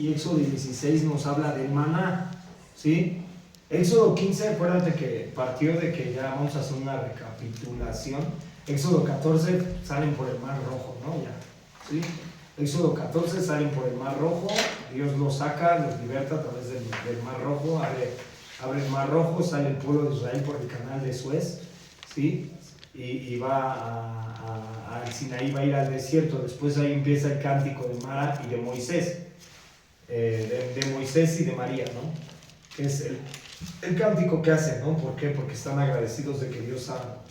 y Éxodo 16 nos habla del maná, ¿sí? Éxodo 15, acuérdate que partió de que ya vamos a hacer una recapitulación. Éxodo 14 salen por el Mar Rojo, ¿no? Ya, ¿sí? Éxodo 14 salen por el Mar Rojo, Dios los saca, los liberta a través del Mar Rojo, abre el Mar Rojo, sale el pueblo de Israel por el canal de Suez, ¿sí? Y va al Sinaí, va a ir al desierto. Después ahí empieza el cántico de Mara y de Moisés, de Moisés y de María, ¿no? Que es el cántico que hacen, ¿no? ¿Por qué? Porque están agradecidos de que Dios ha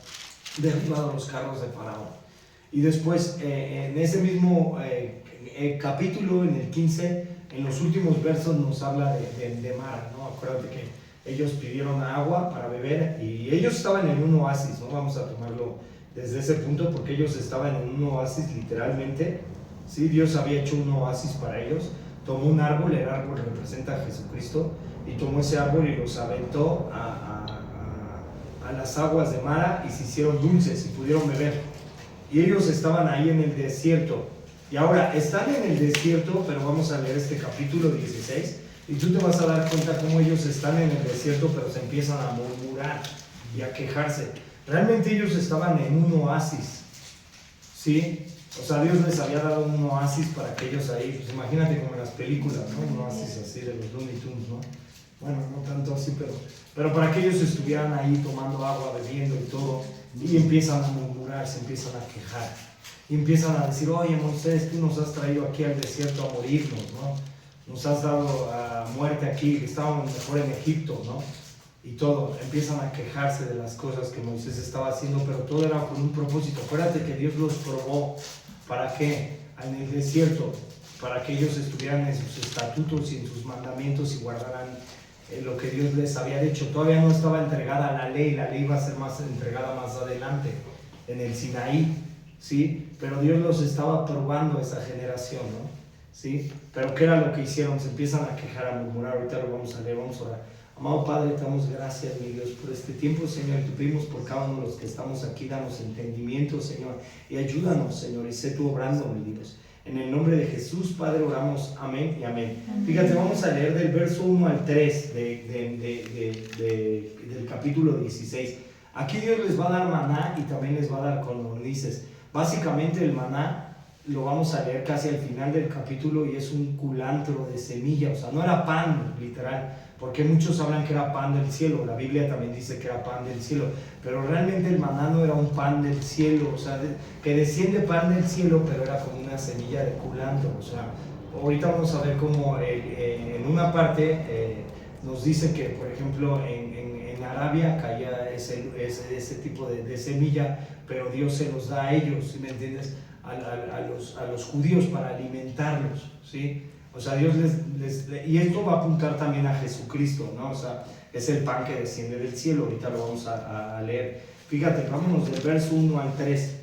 derribado los carros de Faraón. Y después, en ese mismo capítulo, en el 15, en los últimos versos nos habla de Mara, ¿no? Acuérdate que ellos pidieron agua para beber y ellos estaban en un oasis, ¿no? Vamos a tomarlo desde ese punto porque ellos estaban en un oasis literalmente, ¿sí? Dios había hecho un oasis para ellos, tomó un árbol, el árbol representa a Jesucristo, y tomó ese árbol y los aventó a las aguas de Mara y se hicieron dulces y pudieron beber. Y ellos estaban ahí en el desierto. Y ahora están en el desierto, pero vamos a leer este capítulo 16 y tú te vas a dar cuenta cómo ellos están en el desierto, pero se empiezan a murmurar y a quejarse. Realmente ellos estaban en un oasis, ¿sí? O sea, Dios les había dado un oasis para que ellos ahí, pues imagínate como en las películas, ¿no? Un oasis así de los Looney Tunes, ¿no? Bueno, no tanto así, pero para que ellos estuvieran ahí tomando agua, bebiendo y todo, y empiezan a murmurar, se empiezan a quejar, y empiezan a decir, oye Moisés, tú nos has traído aquí al desierto a morirnos, ¿no? Nos has dado muerte aquí, estábamos mejor en Egipto, ¿no? Y todo, empiezan a quejarse de las cosas que Moisés estaba haciendo, pero todo era con un propósito. Acuérdate que Dios los probó, ¿para qué? En el desierto, para que ellos estuvieran en sus estatutos y en sus mandamientos y guardaran lo que Dios les había dicho. Todavía no estaba entregada la ley iba a ser más entregada más adelante, en el Sinaí, ¿sí? Pero Dios los estaba probando esa generación, ¿no? ¿Sí? Pero ¿qué era lo que hicieron? Se empiezan a quejar, a murmurar. Ahorita lo vamos a leer, vamos a orar. Amado Padre, te damos gracias, mi Dios, por este tiempo, Señor, y te pedimos por cada uno de los que estamos aquí, danos entendimiento, Señor, y ayúdanos, Señor, y sé tú obrando, mi Dios. En el nombre de Jesús, Padre, oramos, amén y amén. Fíjate, vamos a leer del verso 1 al 3 del capítulo 16. Aquí Dios les va a dar maná y también les va a dar codornices. Básicamente el maná lo vamos a leer casi al final del capítulo y es un culantro de semilla, o sea, no era pan, literal, porque muchos hablan que era pan del cielo, la Biblia también dice que era pan del cielo, pero realmente el maná no era un pan del cielo, o sea, que desciende pan del cielo, pero era como una semilla de culantro, o sea, ahorita vamos a ver cómo en una parte nos dice que, por ejemplo, en Arabia caía ese tipo de semilla, pero Dios se los da a ellos, ¿sí me entiendes? A los judíos para alimentarlos, ¿sí? O sea, Dios y esto va a apuntar también a Jesucristo, ¿no? O sea, es el pan que desciende del cielo, ahorita lo vamos a leer. Fíjate, vámonos del verso 1 al 3,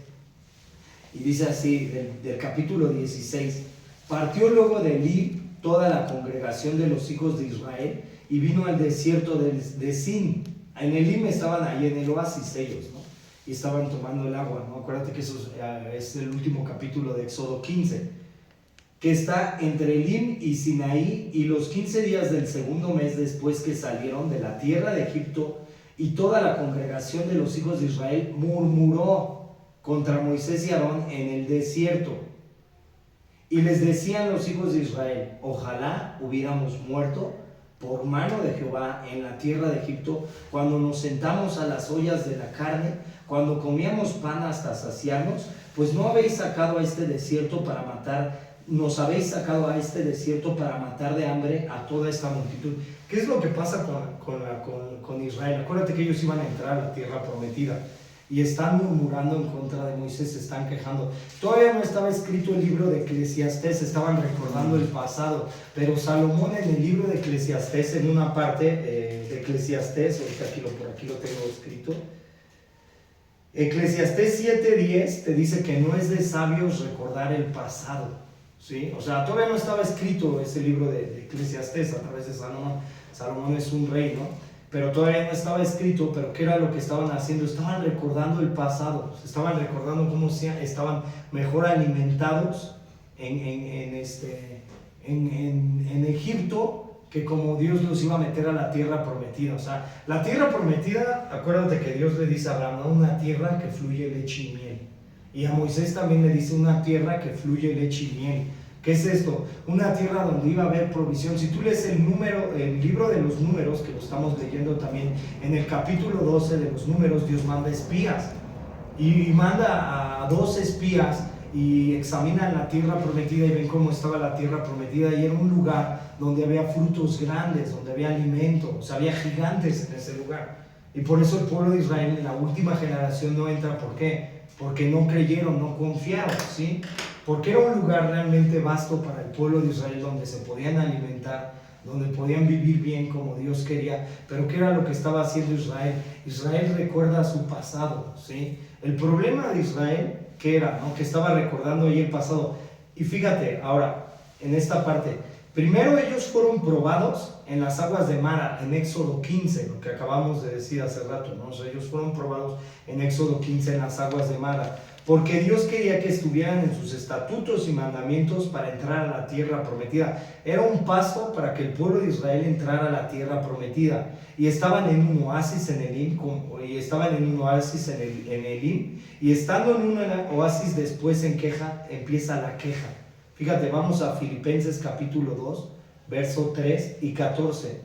y dice así, del capítulo 16, partió luego de Elim toda la congregación de los hijos de Israel, y vino al desierto de Sin. En Elim estaban ahí en el oasis ellos, ¿no? Y estaban tomando el agua, ¿no? Acuérdate que eso es el último capítulo de Éxodo 15, que está entre Elim y Sinaí, y los 15 días del segundo mes después que salieron de la tierra de Egipto, y toda la congregación de los hijos de Israel murmuró contra Moisés y Aarón en el desierto. Y les decían los hijos de Israel, ojalá hubiéramos muerto por mano de Jehová en la tierra de Egipto, cuando nos sentamos a las ollas de la carne, cuando comíamos pan hasta saciarnos, pues no habéis sacado a este desierto para matar, nos habéis sacado a este desierto para matar de hambre a toda esta multitud. ¿Qué es lo que pasa con Israel? Acuérdate que ellos iban a entrar a la tierra prometida y están murmurando en contra de Moisés, se están quejando. Todavía no estaba escrito el libro de Eclesiastés, estaban recordando el pasado, pero Salomón en el libro de Eclesiastés, en una parte de Eclesiastés, ahorita por aquí lo tengo escrito, Eclesiastés 7:10 te dice que no es de sabios recordar el pasado, ¿sí? O sea, todavía no estaba escrito ese libro de Eclesiastés a través de Salomón. Salomón es un rey, ¿no? Pero todavía no estaba escrito. Pero ¿qué era lo que estaban haciendo? Estaban recordando el pasado, estaban recordando cómo estaban mejor alimentados en igualito que como Dios los iba a meter a la tierra prometida. O sea, la tierra prometida, acuérdate que Dios le dice a Abraham, ¿no? Una tierra que fluye leche y miel. Y a Moisés también le dice una tierra que fluye leche y miel. ¿Qué es esto? Una tierra donde iba a haber provisión. Si tú lees el libro de los números, que lo estamos leyendo también, en el capítulo 12 de los números, Dios manda espías. Y manda a 2 espías y examinan la tierra prometida y ven cómo estaba la tierra prometida. Y era un lugar donde había frutos grandes, donde había alimento, o sea, había gigantes en ese lugar. Y por eso el pueblo de Israel en la última generación no entra. ¿Por qué? Porque no creyeron, no confiaron, ¿sí? Porque era un lugar realmente vasto para el pueblo de Israel, donde se podían alimentar, donde podían vivir bien como Dios quería. Pero ¿qué era lo que estaba haciendo Israel? Israel recuerda su pasado, ¿sí? El problema de Israel, ¿qué era? ¿No? Que estaba recordando ahí el pasado. Y fíjate, ahora, en esta parte, primero ellos fueron probados en las aguas de Mara, en Éxodo 15, lo que acabamos de decir hace rato, ¿no? O sea, ellos fueron probados en Éxodo 15 en las aguas de Mara, porque Dios quería que estuvieran en sus estatutos y mandamientos para entrar a la tierra prometida. Era un paso para que el pueblo de Israel entrara a la tierra prometida. Y estaban en un oasis en Elim, y estando en un oasis después empieza la queja. Fíjate, vamos a Filipenses capítulo 2, verso 3 y 14.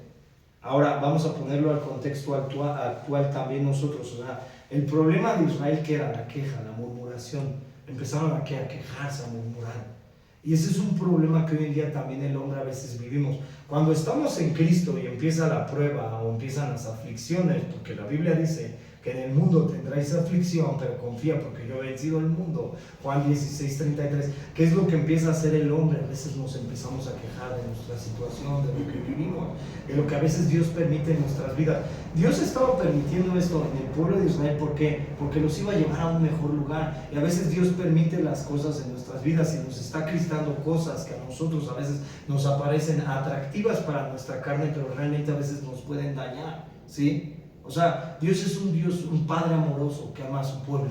Ahora vamos a ponerlo al contexto actual también nosotros. O sea, el problema de Israel, que era la queja, la murmuración. Empezaron a quejarse, a murmurar. Y ese es un problema que hoy en día también el hombre a veces vivimos. Cuando estamos en Cristo y empieza la prueba o empiezan las aflicciones, porque la Biblia dice que en el mundo tendráis aflicción, pero confía porque yo he vencido el mundo. Juan 16:33. ¿Qué es lo que empieza a hacer el hombre? A veces nos empezamos a quejar de nuestra situación, de lo que vivimos, de lo que a veces Dios permite en nuestras vidas. Dios estaba permitiendo esto en el pueblo de Israel. ¿Por qué? Porque los iba a llevar a un mejor lugar. Y a veces Dios permite las cosas en nuestras vidas y nos está cristando cosas que a nosotros a veces nos aparecen atractivas para nuestra carne, pero realmente a veces nos pueden dañar, ¿sí? O sea, Dios es un Dios, un Padre amoroso que ama a su pueblo.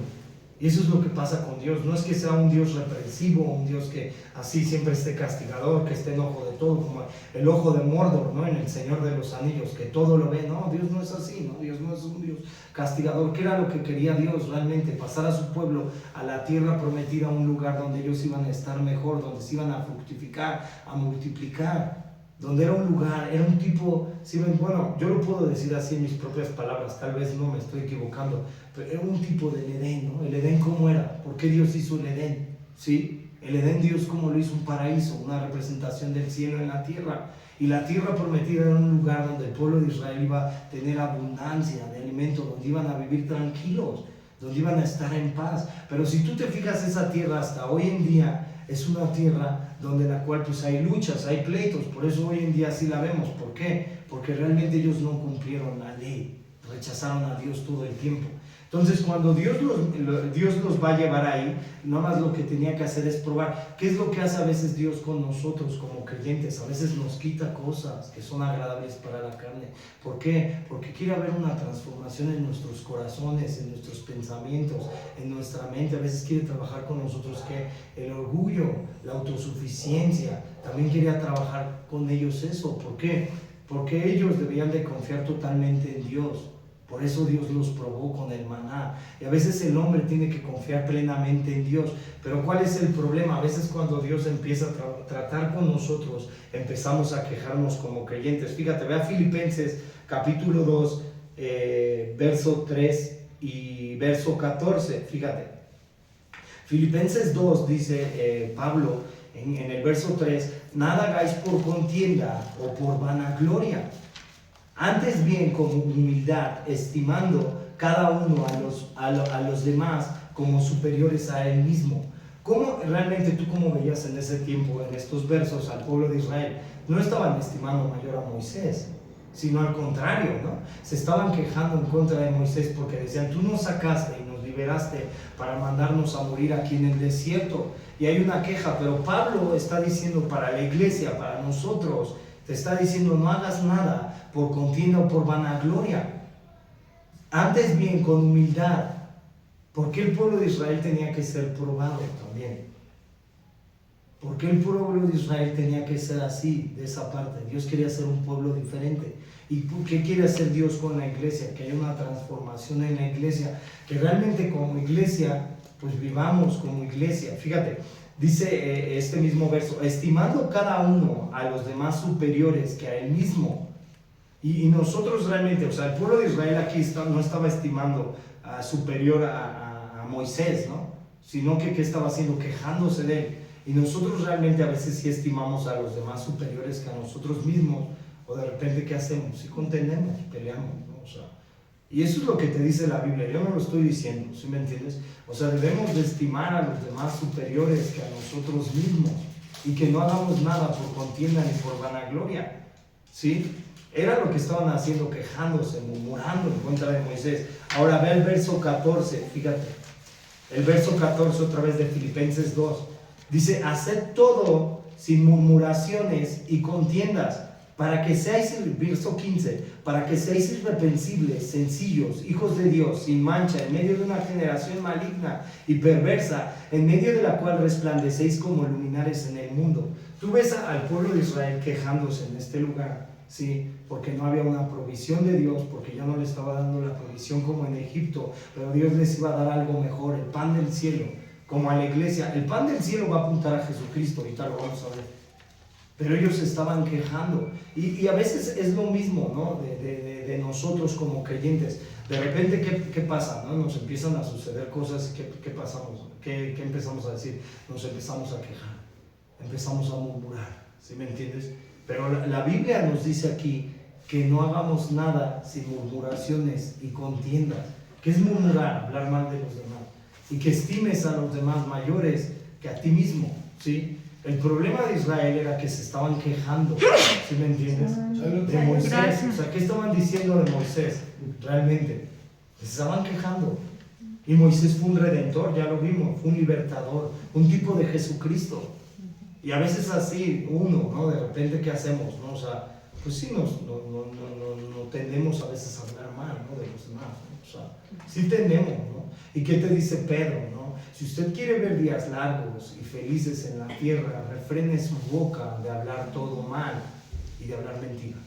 Y eso es lo que pasa con Dios. No es que sea un Dios reprensivo, un Dios que así siempre esté castigador, que esté en ojo de todo, como el ojo de Mordor, ¿no? En El Señor de los Anillos, que todo lo ve. No, Dios no es así, ¿no? Dios no es un Dios castigador. ¿Qué era lo que quería Dios realmente? Pasar a su pueblo a la tierra prometida, a un lugar donde ellos iban a estar mejor, donde se iban a fructificar, a multiplicar. Donde era un lugar, era un tipo, ¿sí ven? Bueno, yo lo puedo decir así en mis propias palabras, tal vez no me estoy equivocando, pero era un tipo del Edén, ¿no? El Edén, ¿cómo era? ¿Por qué Dios hizo el Edén? ¿Sí? El Edén, Dios como lo hizo un paraíso, una representación del cielo en la tierra. Y la tierra prometida era un lugar donde el pueblo de Israel iba a tener abundancia de alimento, donde iban a vivir tranquilos, donde iban a estar en paz. Pero si tú te fijas, esa tierra hasta hoy en día es una tierra donde la cual pues hay luchas, hay pleitos. Por eso hoy en día así la vemos. ¿Por qué? Porque realmente ellos no cumplieron la ley, rechazaron a Dios todo el tiempo. Entonces cuando Dios los va a llevar ahí, nada más lo que tenía que hacer es probar. ¿Qué es lo que hace a veces Dios con nosotros como creyentes? A veces nos quita cosas que son agradables para la carne. ¿Por qué? Porque quiere haber una transformación en nuestros corazones, en nuestros pensamientos, en nuestra mente. A veces quiere trabajar con nosotros que el orgullo, la autosuficiencia, también quería trabajar con ellos eso. ¿Por qué? Porque ellos debían de confiar totalmente en Dios. Por eso Dios los probó con el maná. Y a veces el hombre tiene que confiar plenamente en Dios. Pero ¿cuál es el problema? A veces cuando Dios empieza a tratar con nosotros, empezamos a quejarnos como creyentes. Fíjate, ve a Filipenses capítulo 2, verso 3 y verso 14. Fíjate. Filipenses 2 dice Pablo en el verso 3, nada hagáis por contienda o por vanagloria. Antes bien con humildad, estimando cada uno a los demás como superiores a él mismo. ¿Cómo realmente tú cómo veías en ese tiempo, en estos versos, al pueblo de Israel? No estaban estimando mayor a Moisés, sino al contrario, ¿no? Se estaban quejando en contra de Moisés porque decían, tú nos sacaste y nos liberaste para mandarnos a morir aquí en el desierto. Y hay una queja, pero Pablo está diciendo para la iglesia, para nosotros, te está diciendo no hagas nada por contienda o por vanagloria. Antes bien con humildad. ¿Por qué el pueblo de Israel tenía que ser probado también? ¿Por qué el pueblo de Israel tenía que ser así, de esa parte? Dios quería ser un pueblo diferente. ¿Y qué quiere hacer Dios con la iglesia? Que haya una transformación en la iglesia, que realmente como iglesia, pues vivamos como iglesia. Fíjate, dice este mismo verso, estimando cada uno a los demás superiores que a él mismo. Y nosotros realmente, o sea, el pueblo de Israel aquí no estaba estimando superior a Moisés, ¿no? Sino que ¿qué estaba haciendo? Quejándose de él. Y nosotros realmente a veces sí estimamos a los demás superiores que a nosotros mismos, o de repente ¿qué hacemos? Sí contendemos, peleamos, ¿no? O sea, y eso es lo que te dice la Biblia, yo no lo estoy diciendo, ¿sí me entiendes? O sea, debemos de estimar a los demás superiores que a nosotros mismos, y que no hagamos nada por contienda ni por vanagloria, ¿sí? Era lo que estaban haciendo, quejándose, murmurando en contra de Moisés. Ahora ve el verso 14, fíjate, el verso 14 otra vez de Filipenses 2. Dice, haced todo sin murmuraciones y contiendas, para que seáis, el verso 15, para que seáis irreprensibles, sencillos, hijos de Dios, sin mancha, en medio de una generación maligna y perversa, en medio de la cual resplandecéis como luminares en el mundo. Tú ves al pueblo de Israel quejándose en este lugar, ¿sí? Porque no había una provisión de Dios, porque ya no le estaba dando la provisión como en Egipto, pero Dios les iba a dar algo mejor, el pan del cielo. Como a la iglesia, el pan del cielo va a apuntar a Jesucristo, ahorita lo vamos a ver. Pero ellos se estaban quejando. Y a veces es lo mismo, ¿no? De nosotros como creyentes. De repente, ¿qué pasa? ¿No? Nos empiezan a suceder cosas. ¿Qué pasamos? ¿Qué empezamos a decir? Nos empezamos a quejar. Empezamos a murmurar. ¿Sí me entiendes? Pero la Biblia nos dice aquí que no hagamos nada sin murmuraciones y contiendas. ¿Qué es murmurar? Hablar mal de los demás. Y que estimes a los demás mayores que a ti mismo, ¿sí? El problema de Israel era que se estaban quejando, ¿sí me entiendes? De Moisés. O sea, ¿qué estaban diciendo de Moisés? Realmente, se estaban quejando. Y Moisés fue un redentor, ya lo vimos, fue un libertador, un tipo de Jesucristo. Y a veces así, ¿no? De repente, ¿qué hacemos? ¿No? O sea, pues sí, no tendemos a veces a hablar mal, ¿no? De los demás, ¿no? O sea, sí tendemos, ¿no? ¿Y qué te dice Pedro, no? Si usted quiere ver días largos y felices en la tierra, refrene su boca de hablar todo mal y de hablar mentira.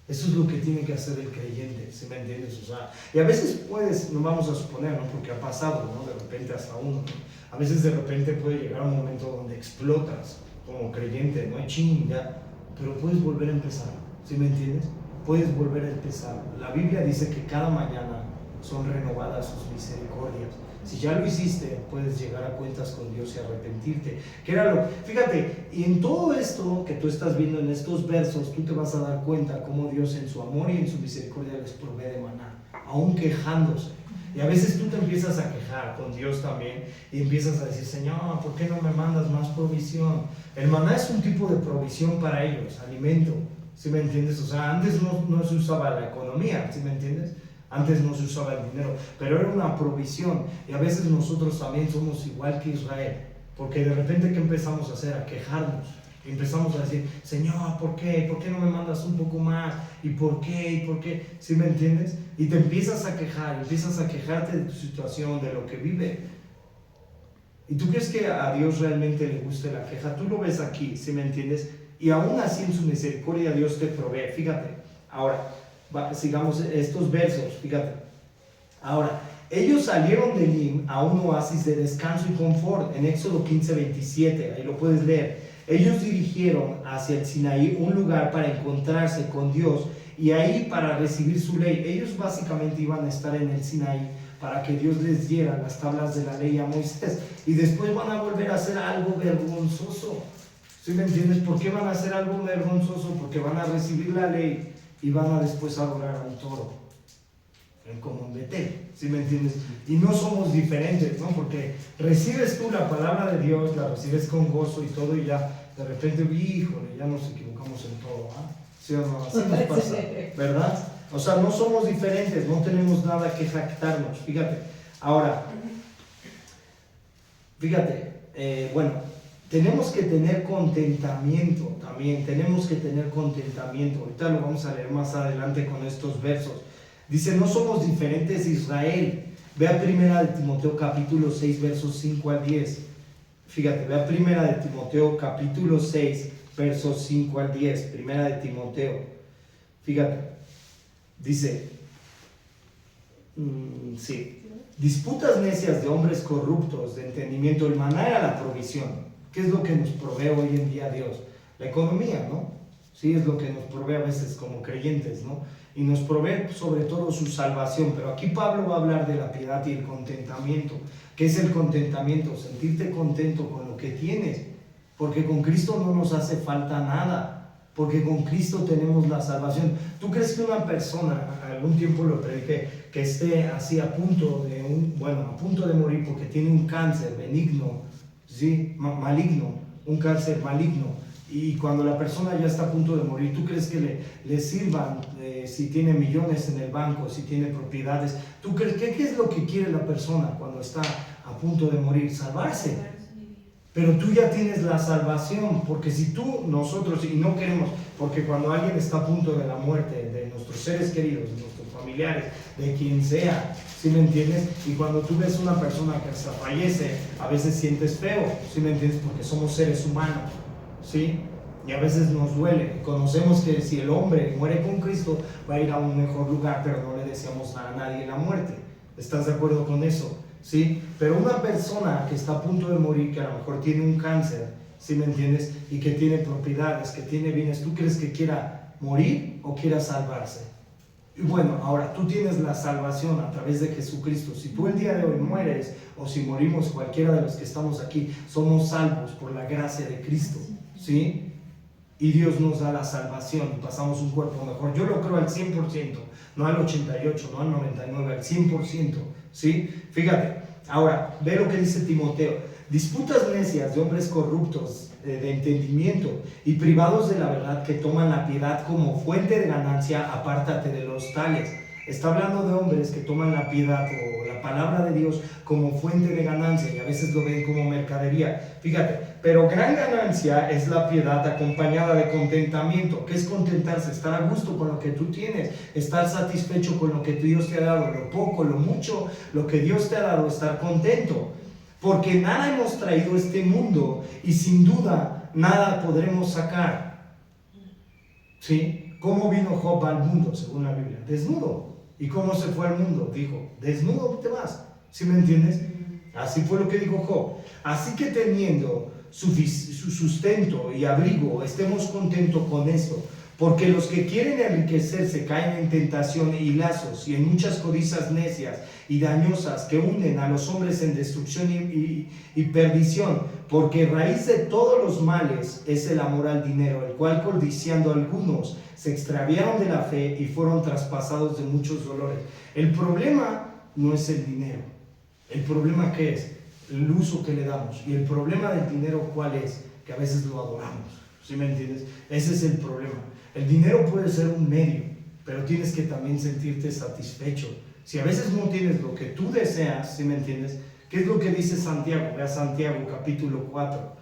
Eso es lo que tiene que hacer el creyente, ¿sí me entiendes? O sea, y a veces no vamos a suponer, ¿no? Porque ha pasado, ¿no? De repente hasta uno, ¿no? A veces de repente puede llegar un momento donde explotas como creyente, ¿no? Ya, pero puedes volver a empezar, ¿sí me entiendes? Puedes volver a empezar. La Biblia dice que cada mañana son renovadas sus misericordias. Si ya lo hiciste, puedes llegar a cuentas con Dios y arrepentirte. Fíjate, y en todo esto que tú estás viendo en estos versos, tú te vas a dar cuenta cómo Dios en su amor y en su misericordia les provee de maná, aún quejándose. Y a veces tú te empiezas a quejar con Dios también y empiezas a decir, Señor, ¿por qué no me mandas más provisión? El maná es un tipo de provisión para ellos, alimento, ¿sí me entiendes? O sea, antes no se usaba la economía, ¿sí me entiendes? Antes no se usaba el dinero, pero era una provisión. Y a veces nosotros también somos igual que Israel, porque de repente ¿qué empezamos a hacer? A quejarnos. Y empezamos a decir, Señor, ¿por qué? ¿Por qué no me mandas un poco más? ¿Y por qué? ¿Y por qué? ¿Sí me entiendes? Y te empiezas a quejar, empiezas a quejarte de tu situación, de lo que vive. ¿Y tú crees que a Dios realmente le guste la queja? Tú lo ves aquí, ¿sí me entiendes? Y aún así en su misericordia Dios te provee. Fíjate, ahora sigamos estos versos, fíjate. Ahora, ellos salieron de Elim a un oasis de descanso y confort, en Éxodo 15:27, ahí lo puedes leer. Ellos dirigieron hacia el Sinaí, un lugar para encontrarse con Dios y ahí para recibir su ley. Ellos básicamente iban a estar en el Sinaí para que Dios les diera las tablas de la ley a Moisés, y después van a volver a hacer algo vergonzoso. ¿Sí me entiendes? ¿Por qué van a hacer algo vergonzoso? Porque van a recibir la ley y van a después adorar a un toro, como en Betel, ¿sí me entiendes? Y no somos diferentes, ¿no? Porque recibes tú la palabra de Dios, la recibes con gozo y todo, y ya de repente, híjole, ya nos equivocamos en todo, ¿ah? ¿Sí o no? Así nos pasa, ¿verdad? O sea, no somos diferentes, no tenemos nada que jactarnos. Fíjate, ahora, bueno, tenemos que tener contentamiento también, tenemos que tener contentamiento. Ahorita lo vamos a leer más adelante con estos versos. Dice, no somos diferentes de Israel. Ve a 1 Timoteo capítulo 6, versos 5 al 10. Fíjate, ve a Primera de Timoteo capítulo 6, versos 5 al 10. Primera de Timoteo. Fíjate, dice, sí, disputas necias de hombres corruptos de entendimiento. El maná era la provisión. ¿Qué es lo que nos provee hoy en día Dios? La economía, ¿no? Sí, es lo que nos provee a veces como creyentes, ¿no? Y nos provee sobre todo su salvación. Pero aquí Pablo va a hablar de la piedad y el contentamiento. ¿Qué es el contentamiento? Sentirte contento con lo que tienes. Porque con Cristo no nos hace falta nada. Porque con Cristo tenemos la salvación. ¿Tú crees que una persona, algún tiempo lo prediqué, que esté así a punto de morir porque tiene un cáncer benigno, ¿sí? Maligno, un cáncer maligno, y cuando la persona ya está a punto de morir, ¿tú crees que le sirvan si tiene millones en el banco, si tiene propiedades? ¿Tú crees qué es lo que quiere la persona cuando está a punto de morir? Salvarse. Pero tú ya tienes la salvación, porque si nosotros, y no queremos, porque cuando alguien está a punto de la muerte, de nuestros seres queridos, de nuestros familiares, de quien sea, ¿sí me entiendes? Y cuando tú ves una persona que hasta fallece, a veces sientes feo, ¿sí me entiendes? Porque somos seres humanos, ¿sí? Y a veces nos duele. Conocemos que si el hombre muere con Cristo, va a ir a un mejor lugar, pero no le deseamos a nadie la muerte. ¿Estás de acuerdo con eso? ¿Sí? Pero una persona que está a punto de morir, que a lo mejor tiene un cáncer, ¿sí me entiendes? Y que tiene propiedades, que tiene bienes, ¿tú crees que quiera morir o quiera salvarse? Y bueno, ahora tú tienes la salvación a través de Jesucristo. Si tú el día de hoy mueres, o si morimos cualquiera de los que estamos aquí, somos salvos por la gracia de Cristo, ¿sí? Y Dios nos da la salvación y pasamos un cuerpo mejor. Yo lo creo al 100%, no al 88%, no al 99%, al 100%, ¿sí? Fíjate, ahora, ve lo que dice Timoteo. Disputas necias de hombres corruptos de entendimiento y privados de la verdad, que toman la piedad como fuente de ganancia, apártate de los tales. Está hablando de hombres que toman la piedad o la palabra de Dios como fuente de ganancia, y a veces lo ven como mercadería. Fíjate, pero gran ganancia es la piedad acompañada de contentamiento. ¿Qué es contentarse? Estar a gusto con lo que tú tienes, estar satisfecho con lo que Dios te ha dado, lo poco, lo mucho, lo que Dios te ha dado, estar contento. Porque nada hemos traído a este mundo y sin duda nada podremos sacar. ¿Sí? ¿Cómo vino Job al mundo según la Biblia? Desnudo. ¿Y cómo se fue al mundo? Dijo, desnudo te vas. ¿Sí me entiendes? Así fue lo que dijo Job. Así que teniendo su sustento y abrigo, estemos contentos con esto. Porque los que quieren enriquecerse caen en tentación y lazos y en muchas codicias necias y dañosas que hunden a los hombres en destrucción y perdición. Porque raíz de todos los males es el amor al dinero, el cual codiciando algunos se extraviaron de la fe y fueron traspasados de muchos dolores. El problema no es el dinero. ¿El problema qué es? El uso que le damos. Y el problema del dinero, ¿cuál es? Que a veces lo adoramos. ¿Sí me entiendes? Ese es el problema. El dinero puede ser un medio, pero tienes que también sentirte satisfecho. Si a veces no tienes lo que tú deseas, ¿sí me entiendes? ¿Qué es lo que dice Santiago? Vea Santiago capítulo 4.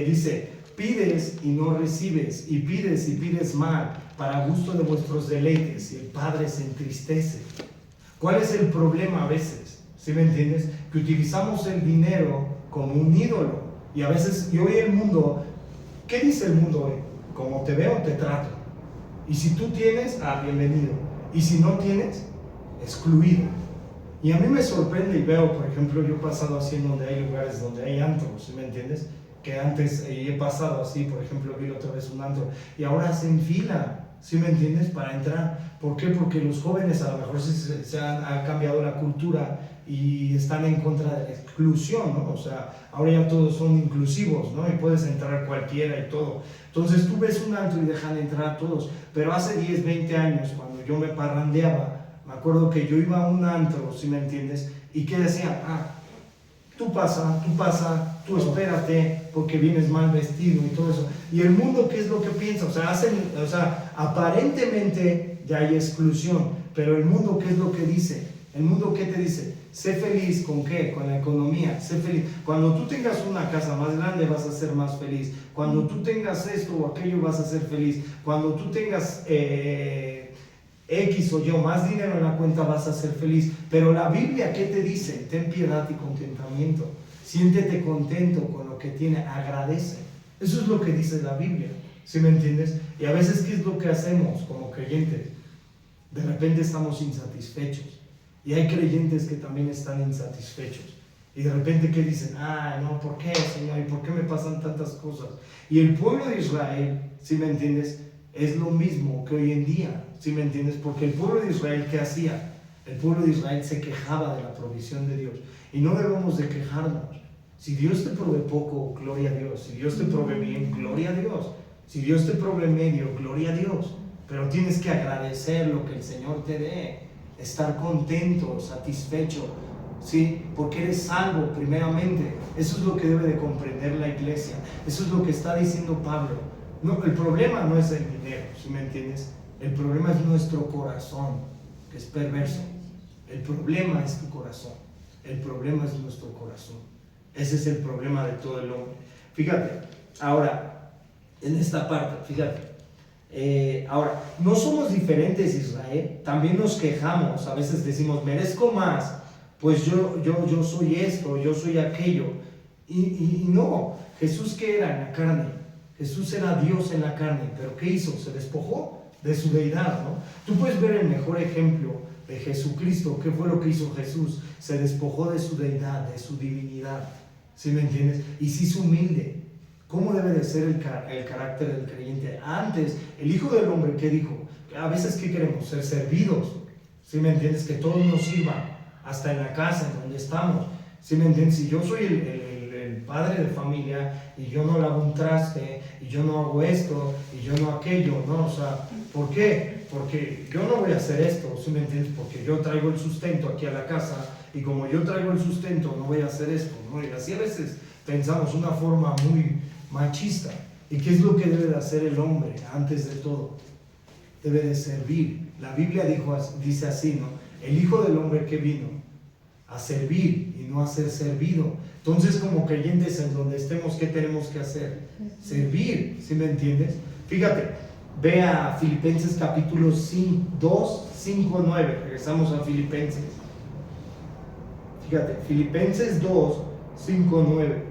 Dice, pides y no recibes, y pides mal, para gusto de vuestros deleites, y el Padre se entristece. ¿Cuál es el problema a veces? ¿Sí me entiendes? Que utilizamos el dinero como un ídolo. Y a veces, y hoy el mundo, ¿qué dice el mundo hoy? Como te veo, te trato. Y si tú tienes, bienvenido. Y si no tienes, excluido. Y a mí me sorprende y veo, por ejemplo, yo he pasado así en donde hay lugares donde hay antros, ¿sí me entiendes? Que antes he pasado así, por ejemplo, vi otra vez un antro y ahora hacen fila, ¿sí me entiendes? Para entrar. ¿Por qué? Porque los jóvenes a lo mejor ha cambiado la cultura y están en contra de la exclusión, ¿no? O sea, ahora ya todos son inclusivos, ¿no? Y puedes entrar cualquiera y todo. Entonces tú ves un antro y dejan entrar a todos. Pero hace 10, 20 años, cuando yo me parrandeaba, me acuerdo que yo iba a un antro, ¿sí me entiendes? Y que decían, tú pasa, tú espérate, porque vienes mal vestido y todo eso. Y el mundo, ¿qué es lo que piensa? O sea, aparentemente ya hay exclusión, pero el mundo, ¿qué es lo que dice? El mundo, ¿qué te dice? Sé feliz, ¿con qué? Con la economía, sé feliz. Cuando tú tengas una casa más grande vas a ser más feliz. Cuando tú tengas esto o aquello vas a ser feliz. Cuando tú tengas X o Y más dinero en la cuenta vas a ser feliz. Pero la Biblia, ¿qué te dice? Ten piedad y contentamiento. Siéntete contento con lo que tiene, agradece. Eso es lo que dice la Biblia, ¿sí me entiendes? Y a veces, ¿qué es lo que hacemos como creyentes? De repente estamos insatisfechos. Y hay creyentes que también están insatisfechos. Y de repente, ¿qué dicen? No, ¿por qué, Señor? ¿Y por qué me pasan tantas cosas? Y el pueblo de Israel, ¿sí me entiendes? Es lo mismo que hoy en día, ¿sí me entiendes? Porque el pueblo de Israel, ¿qué hacía? El pueblo de Israel se quejaba de la provisión de Dios. Y no debemos de quejarnos. Si Dios te provee poco, gloria a Dios. Si Dios te provee bien, gloria a Dios. Si Dios te provee medio, gloria a Dios. Pero tienes que agradecer lo que el Señor te dé. Estar contento, satisfecho, ¿sí? Porque eres salvo primeramente. Eso es lo que debe de comprender la iglesia. Eso es lo que está diciendo Pablo. No, el problema no es el dinero, ¿sí me entiendes? El problema es nuestro corazón, que es perverso. El problema es tu corazón. El problema es nuestro corazón. Ese es el problema de todo el hombre. Fíjate, ahora, en esta parte, fíjate. Ahora, no somos diferentes, Israel. También nos quejamos. A veces decimos, merezco más. Pues yo soy esto, yo soy aquello. Y no, Jesús, ¿qué era en la carne? Jesús era Dios en la carne. ¿Pero qué hizo? Se despojó de su deidad, ¿no? Tú puedes ver el mejor ejemplo de Jesucristo. ¿Qué fue lo que hizo Jesús? Se despojó de su deidad, de su divinidad. ¿Sí me entiendes? Y se hizo humilde. ¿Cómo debe de ser el carácter del creyente? Antes, el Hijo del Hombre, ¿qué dijo? A veces, ¿qué queremos? Ser servidos. ¿Sí me entiendes? Que todos nos sirvan, hasta en la casa, en donde estamos. ¿Sí me entiendes? Si yo soy el padre de familia y yo no lavo un traste, y yo no hago esto, y yo no aquello, ¿no? O sea, ¿por qué? Porque yo no voy a hacer esto, ¿sí me entiendes? Porque yo traigo el sustento aquí a la casa, y como yo traigo el sustento, no voy a hacer esto, ¿no? Y así a veces pensamos una forma muy machista. ¿Y qué es lo que debe de hacer el hombre antes de todo? Debe de servir. La Biblia dice así, ¿no? El Hijo del Hombre que vino a servir y no a ser servido. Entonces, como creyentes en donde estemos, ¿qué tenemos que hacer? Servir, ¿sí me entiendes? Fíjate, ve a Filipenses capítulo 2, 5, 9. Regresamos a Filipenses. Fíjate, Filipenses 2, 5, 9.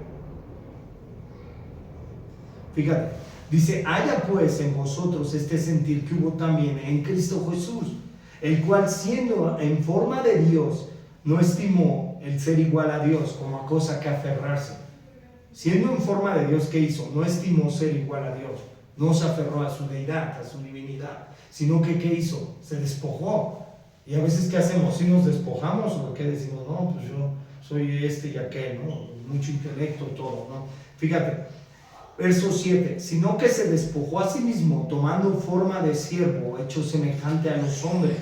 Fíjate, dice, haya pues en vosotros este sentir que hubo también en Cristo Jesús, el cual siendo en forma de Dios, no estimó el ser igual a Dios como a cosa que aferrarse. Siendo en forma de Dios, ¿qué hizo? No estimó ser igual a Dios, no se aferró a su deidad, a su divinidad, sino que ¿qué hizo? Se despojó. Y a veces, ¿qué hacemos? Si nos despojamos, o qué decimos, no, pues yo soy este y aquel, ¿no? Mucho intelecto, todo, ¿no? Fíjate. Verso 7, sino que se despojó a sí mismo, tomando forma de siervo, hecho semejante a los hombres,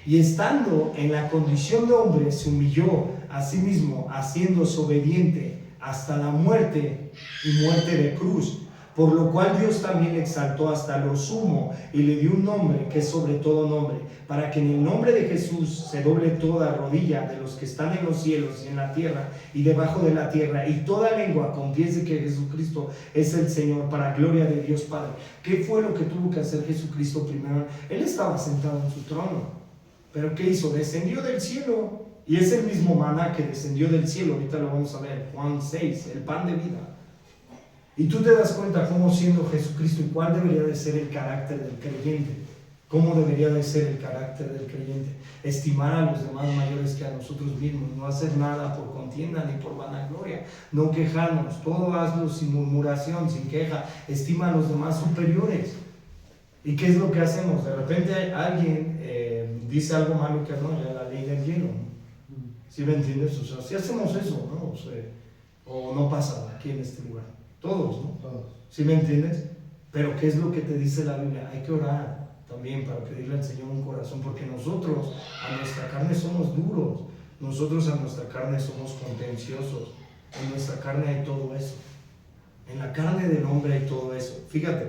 y estando en la condición de hombre, se humilló a sí mismo, haciéndose obediente hasta la muerte y muerte de cruz, por lo cual Dios también le exaltó hasta lo sumo y le dio un nombre que es sobre todo nombre, para que en el nombre de Jesús se doble toda rodilla de los que están en los cielos y en la tierra y debajo de la tierra, y toda lengua confiese que Jesucristo es el Señor, para gloria de Dios Padre. ¿Qué fue lo que tuvo que hacer Jesucristo primero? Él estaba sentado en su trono, pero ¿qué hizo? Descendió del cielo, y es el mismo maná que descendió del cielo. Ahorita lo vamos a ver, Juan 6, el pan de vida. Y tú te das cuenta cómo, siendo Jesucristo, y cuál debería de ser el carácter del creyente. ¿Cómo debería de ser el carácter del creyente? Estimar a los demás mayores que a nosotros mismos, no hacer nada por contienda ni por vanagloria, no quejarnos, todo hazlo sin murmuración, sin queja, estima a los demás superiores. ¿Y qué es lo que hacemos? De repente alguien dice algo malo que no, ya la ley del hielo, ¿no? ¿Sí me entiendes? O sea, si hacemos eso, ¿no? O sea, o no pasa aquí en este lugar. Todos, ¿no? Todos. ¿Sí me entiendes? Pero ¿qué es lo que te dice la Biblia? Hay que orar también para pedirle al Señor un corazón, porque nosotros a nuestra carne somos duros, nosotros a nuestra carne somos contenciosos, en nuestra carne hay todo eso, en la carne del hombre hay todo eso. Fíjate,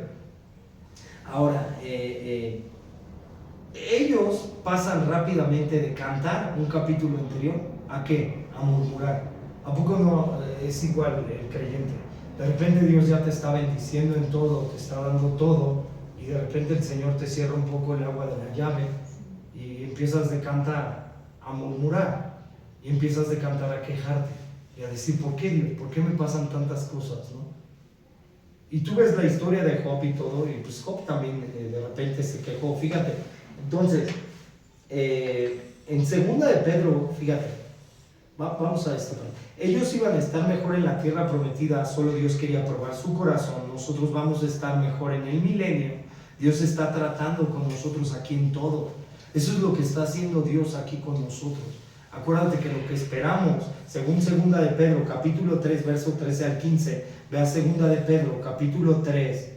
ahora, ellos pasan rápidamente de cantar un capítulo anterior, ¿a qué? A murmurar. ¿A poco no es igual el creyente? De repente Dios ya te está bendiciendo en todo, te está dando todo, y de repente el Señor te cierra un poco el agua de la llave y empiezas de cantar a murmurar, y empiezas de cantar a quejarte. y a decir, ¿por qué Dios? ¿Por qué me pasan tantas cosas, no? Y tú ves la historia de Job y todo, y pues Job también de repente se quejó, fíjate. Entonces, en segunda de Pedro, fíjate, vamos a esto. Ellos iban a estar mejor en la tierra prometida, solo Dios quería probar su corazón. Nosotros vamos a estar mejor en el milenio. Dios está tratando con nosotros aquí en todo. Eso es lo que está haciendo Dios aquí con nosotros. Acuérdate que lo que esperamos, según segunda de Pedro, capítulo 3, verso 13 al 15, vea segunda de Pedro, capítulo 3,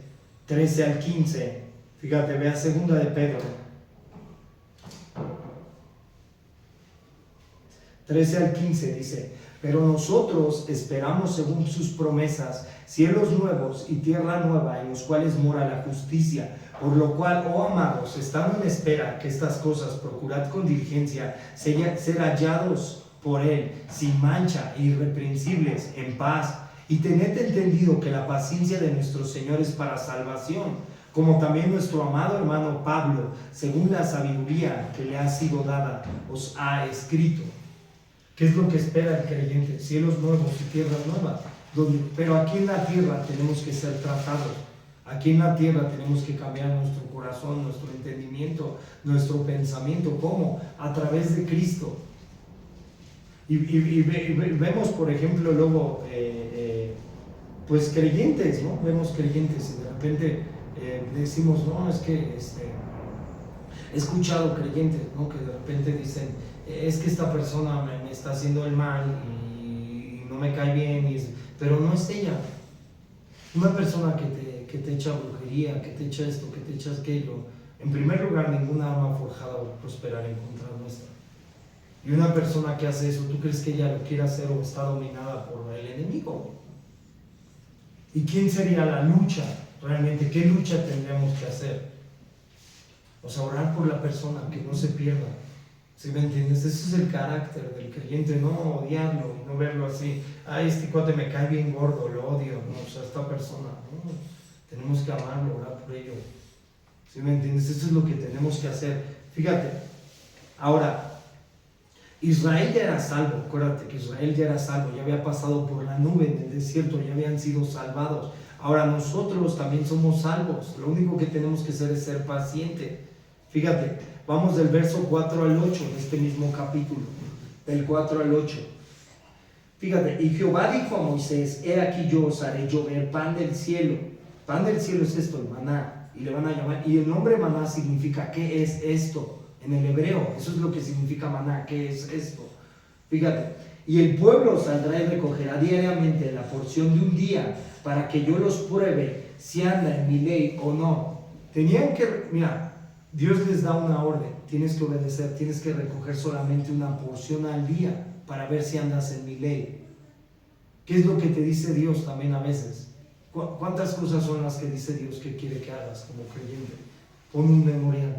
13 al 15, fíjate, vea segunda de Pedro, 13 al 15 dice, pero nosotros esperamos según sus promesas, cielos nuevos y tierra nueva en los cuales mora la justicia. Por lo cual, oh amados, estando en espera que estas cosas procurad con diligencia ser hallados por Él, sin mancha e irreprensibles, en paz, y tened entendido que la paciencia de nuestro Señor es para salvación, como también nuestro amado hermano Pablo, según la sabiduría que le ha sido dada, os ha escrito. ¿Qué es lo que espera el creyente? Cielos nuevos y tierras nuevas. Pero aquí en la tierra tenemos que ser tratados. Aquí en la tierra tenemos que cambiar nuestro corazón, nuestro entendimiento, nuestro pensamiento. ¿Cómo? A través de Cristo. Y vemos, por ejemplo, luego, pues creyentes, ¿no? Vemos creyentes y de repente decimos, no, es que he escuchado creyentes, ¿no? Que de repente dicen, es que esta persona me está haciendo el mal y no me cae bien, pero no es ella. Una persona que te echa brujería, que te echa esto, que te echa aquello, en primer lugar, ninguna arma forjada va a prosperar en contra nuestra. Y una persona que hace eso, ¿tú crees que ella lo quiere hacer o está dominada por el enemigo? ¿Y quién sería la lucha realmente? ¿Qué lucha tendríamos que hacer? O sea, orar por la persona, que no se pierda. ¿Sí me entiendes? Ese es el carácter del creyente, no odiarlo, no verlo así, este cuate me cae bien gordo, lo odio, no, o sea, esta persona, no, tenemos que amarlo, orar por ello. ¿Sí me entiendes? Eso es lo que tenemos que hacer. Fíjate, ahora, Israel ya era salvo, acuérdate que Israel ya era salvo, ya había pasado por la nube en el desierto, ya habían sido salvados. Ahora nosotros también somos salvos, lo único que tenemos que hacer es ser paciente. Fíjate, vamos del verso 4 al 8 de este mismo capítulo, del 4 al 8. Fíjate, y Jehová dijo a Moisés, he aquí yo os haré llover pan del cielo. Pan del cielo es esto, el maná, y le van a llamar, y el nombre maná significa, ¿qué es esto? En el hebreo, eso es lo que significa maná, ¿qué es esto? Fíjate, y el pueblo saldrá y recogerá diariamente la porción de un día, para que yo los pruebe si anda en mi ley o no. Tenían que, mira, Dios les da una orden, tienes que obedecer, tienes que recoger solamente una porción al día para ver si andas en mi ley. ¿Qué es lo que te dice Dios también a veces? ¿Cuántas cosas son las que dice Dios que quiere que hagas como creyente? Pon un memorial.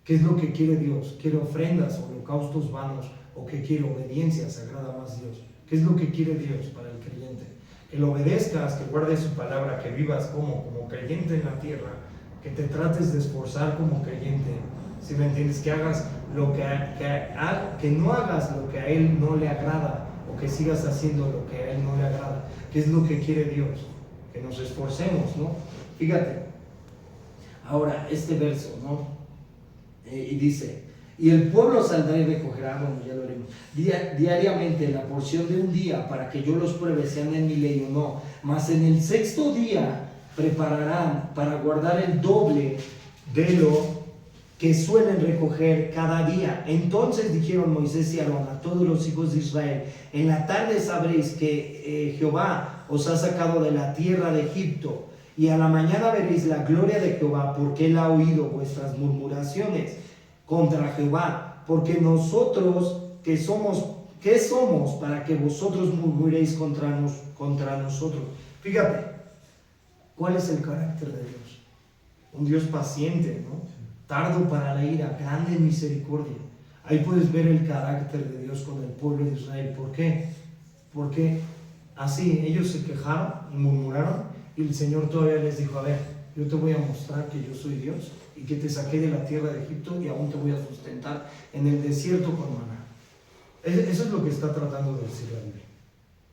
¿Qué es lo que quiere Dios? ¿Quiere ofrendas, holocaustos vanos o que quiere obediencia? Se agrada más Dios. ¿Qué es lo que quiere Dios para el creyente? Que lo obedezcas, que guardes su palabra, que vivas como creyente en la tierra, que te trates de esforzar como creyente, ¿sí me entiendes? Que hagas lo que no hagas lo que a Él no le agrada, o que sigas haciendo lo que a Él no le agrada. ¿Qué es lo que quiere Dios? Que nos esforcemos, ¿no? Fíjate, ahora este verso, ¿no? Y dice, y el pueblo saldrá y recogerá, bueno, ya lo haremos, diariamente la porción de un día, para que yo los pruebe si andan en mi ley o no, mas en el sexto día prepararán para guardar el doble de lo que suelen recoger cada día. Entonces dijeron Moisés y Aarón a todos los hijos de Israel, en la tarde sabréis que Jehová os ha sacado de la tierra de Egipto, y a la mañana veréis la gloria de Jehová, porque él ha oído vuestras murmuraciones contra Jehová. Porque nosotros, ¿qué somos para que vosotros murmuréis contra nosotros? Fíjate, ¿cuál es el carácter de Dios? Un Dios paciente, ¿no? Tardo para la ira, grande en misericordia. Ahí puedes ver el carácter de Dios con el pueblo de Israel. ¿Por qué? Porque así ellos se quejaron y murmuraron, y el Señor todavía les dijo, a ver, yo te voy a mostrar que yo soy Dios y que te saqué de la tierra de Egipto y aún te voy a sustentar en el desierto con maná. Eso es lo que está tratando de decir la Biblia.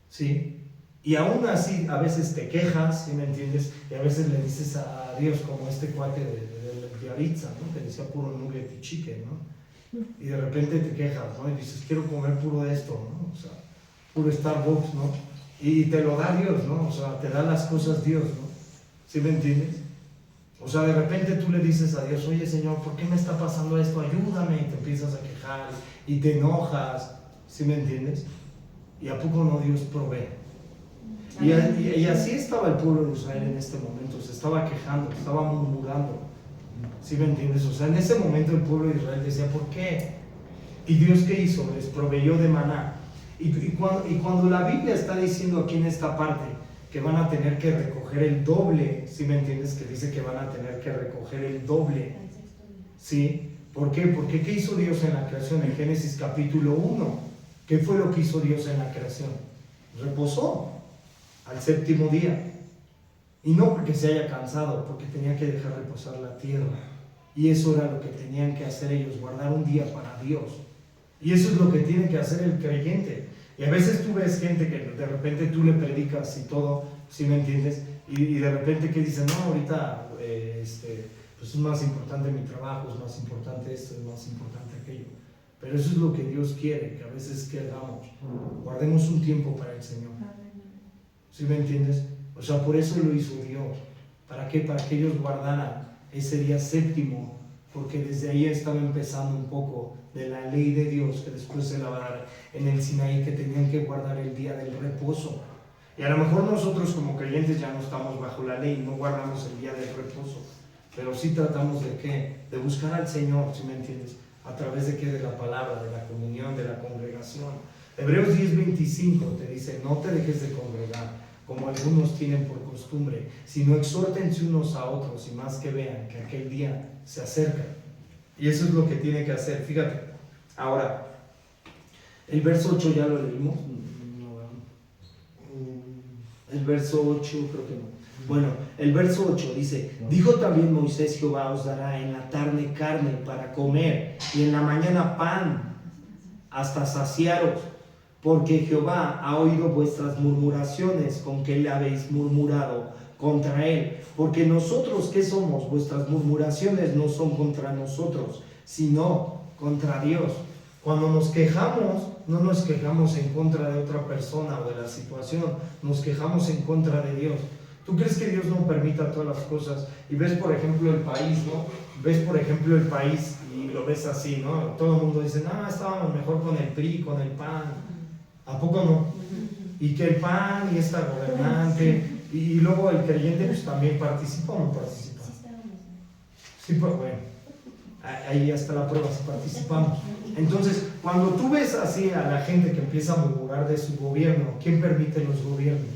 ¿sí? Y aún así, a veces te quejas, ¿sí me entiendes? Y a veces le dices a Dios, como este cuate de Aritza, ¿no? Que decía puro nugget y chicken, ¿no? Y de repente te quejas, ¿no? Y dices, quiero comer puro de esto, ¿no? O sea, puro Starbucks, ¿no? Y te lo da Dios, ¿no? O sea, te da las cosas Dios, ¿no? ¿Sí me entiendes? O sea, de repente tú le dices a Dios, oye Señor, ¿por qué me está pasando esto? Ayúdame, y te empiezas a quejar y te enojas, ¿sí me entiendes? Y a poco no Dios provee. Y así estaba el pueblo de Israel en este momento, se estaba quejando, estaba murmurando, ¿sí me entiendes? O sea, en ese momento el pueblo de Israel decía, ¿por qué? ¿Y Dios qué hizo? Les proveyó de maná. Y cuando la Biblia está diciendo aquí en esta parte que van a tener que recoger el doble, ¿sí me entiendes? Que dice que van a tener que recoger el doble, ¿sí? ¿Por qué? Porque ¿qué hizo Dios en la creación? En Génesis capítulo 1, ¿qué fue lo que hizo Dios en la creación? Reposó al séptimo día. Y no porque se haya cansado, porque tenía que dejar reposar la tierra. Y eso era lo que tenían que hacer ellos, guardar un día para Dios. Y eso es lo que tiene que hacer el creyente. Y a veces tú ves gente que de repente tú le predicas y todo, ¿sí me entiendes? Y de repente que dicen, no, ahorita pues es más importante mi trabajo, es más importante esto, es más importante aquello. Pero eso es lo que Dios quiere, que a veces que hagamos, guardemos un tiempo para el Señor. ¿Sí me entiendes? O sea, por eso lo hizo Dios. ¿Para qué? Para que ellos guardaran ese día séptimo, porque desde ahí estaba empezando un poco de la ley de Dios, que después se la va a dar en el Sinaí, que tenían que guardar el día del reposo. Y a lo mejor nosotros como creyentes ya no estamos bajo la ley, no guardamos el día del reposo, pero sí tratamos de ¿qué? De buscar al Señor, ¿sí me entiendes? ¿A través de qué? De la palabra, de la comunión, de la congregación. Hebreos 10:25 te dice, no te dejes de congregar, como algunos tienen por costumbre, sino exhórtense unos a otros, y más que vean que aquel día se acerca. Y eso es lo que tiene que hacer. Fíjate, ahora, el verso 8 ya lo leímos. El verso 8 creo que no. Bueno, el verso 8 dice, dijo también Moisés, Jehová os dará en la tarde carne para comer, y en la mañana pan, hasta saciaros, porque Jehová ha oído vuestras murmuraciones con que le habéis murmurado contra él. Porque nosotros, ¿qué somos? Vuestras murmuraciones no son contra nosotros, sino contra Dios. Cuando nos quejamos, no nos quejamos en contra de otra persona o de la situación, nos quejamos en contra de Dios. ¿Tú crees que Dios no permita todas las cosas? Y ves, por ejemplo, el país, ¿no? Ves, por ejemplo, el país y lo ves así, ¿no? Todo el mundo dice, no, estábamos mejor con el PRI, con el PAN. ¿A poco no? Y que el PAN y esta gobernante, y luego el creyente pues también participa o no participa. Sí, pues bueno, ahí ya está la prueba, si participamos. Entonces, cuando tú ves así a la gente que empieza a murmurar de su gobierno, ¿quién permite los gobiernos?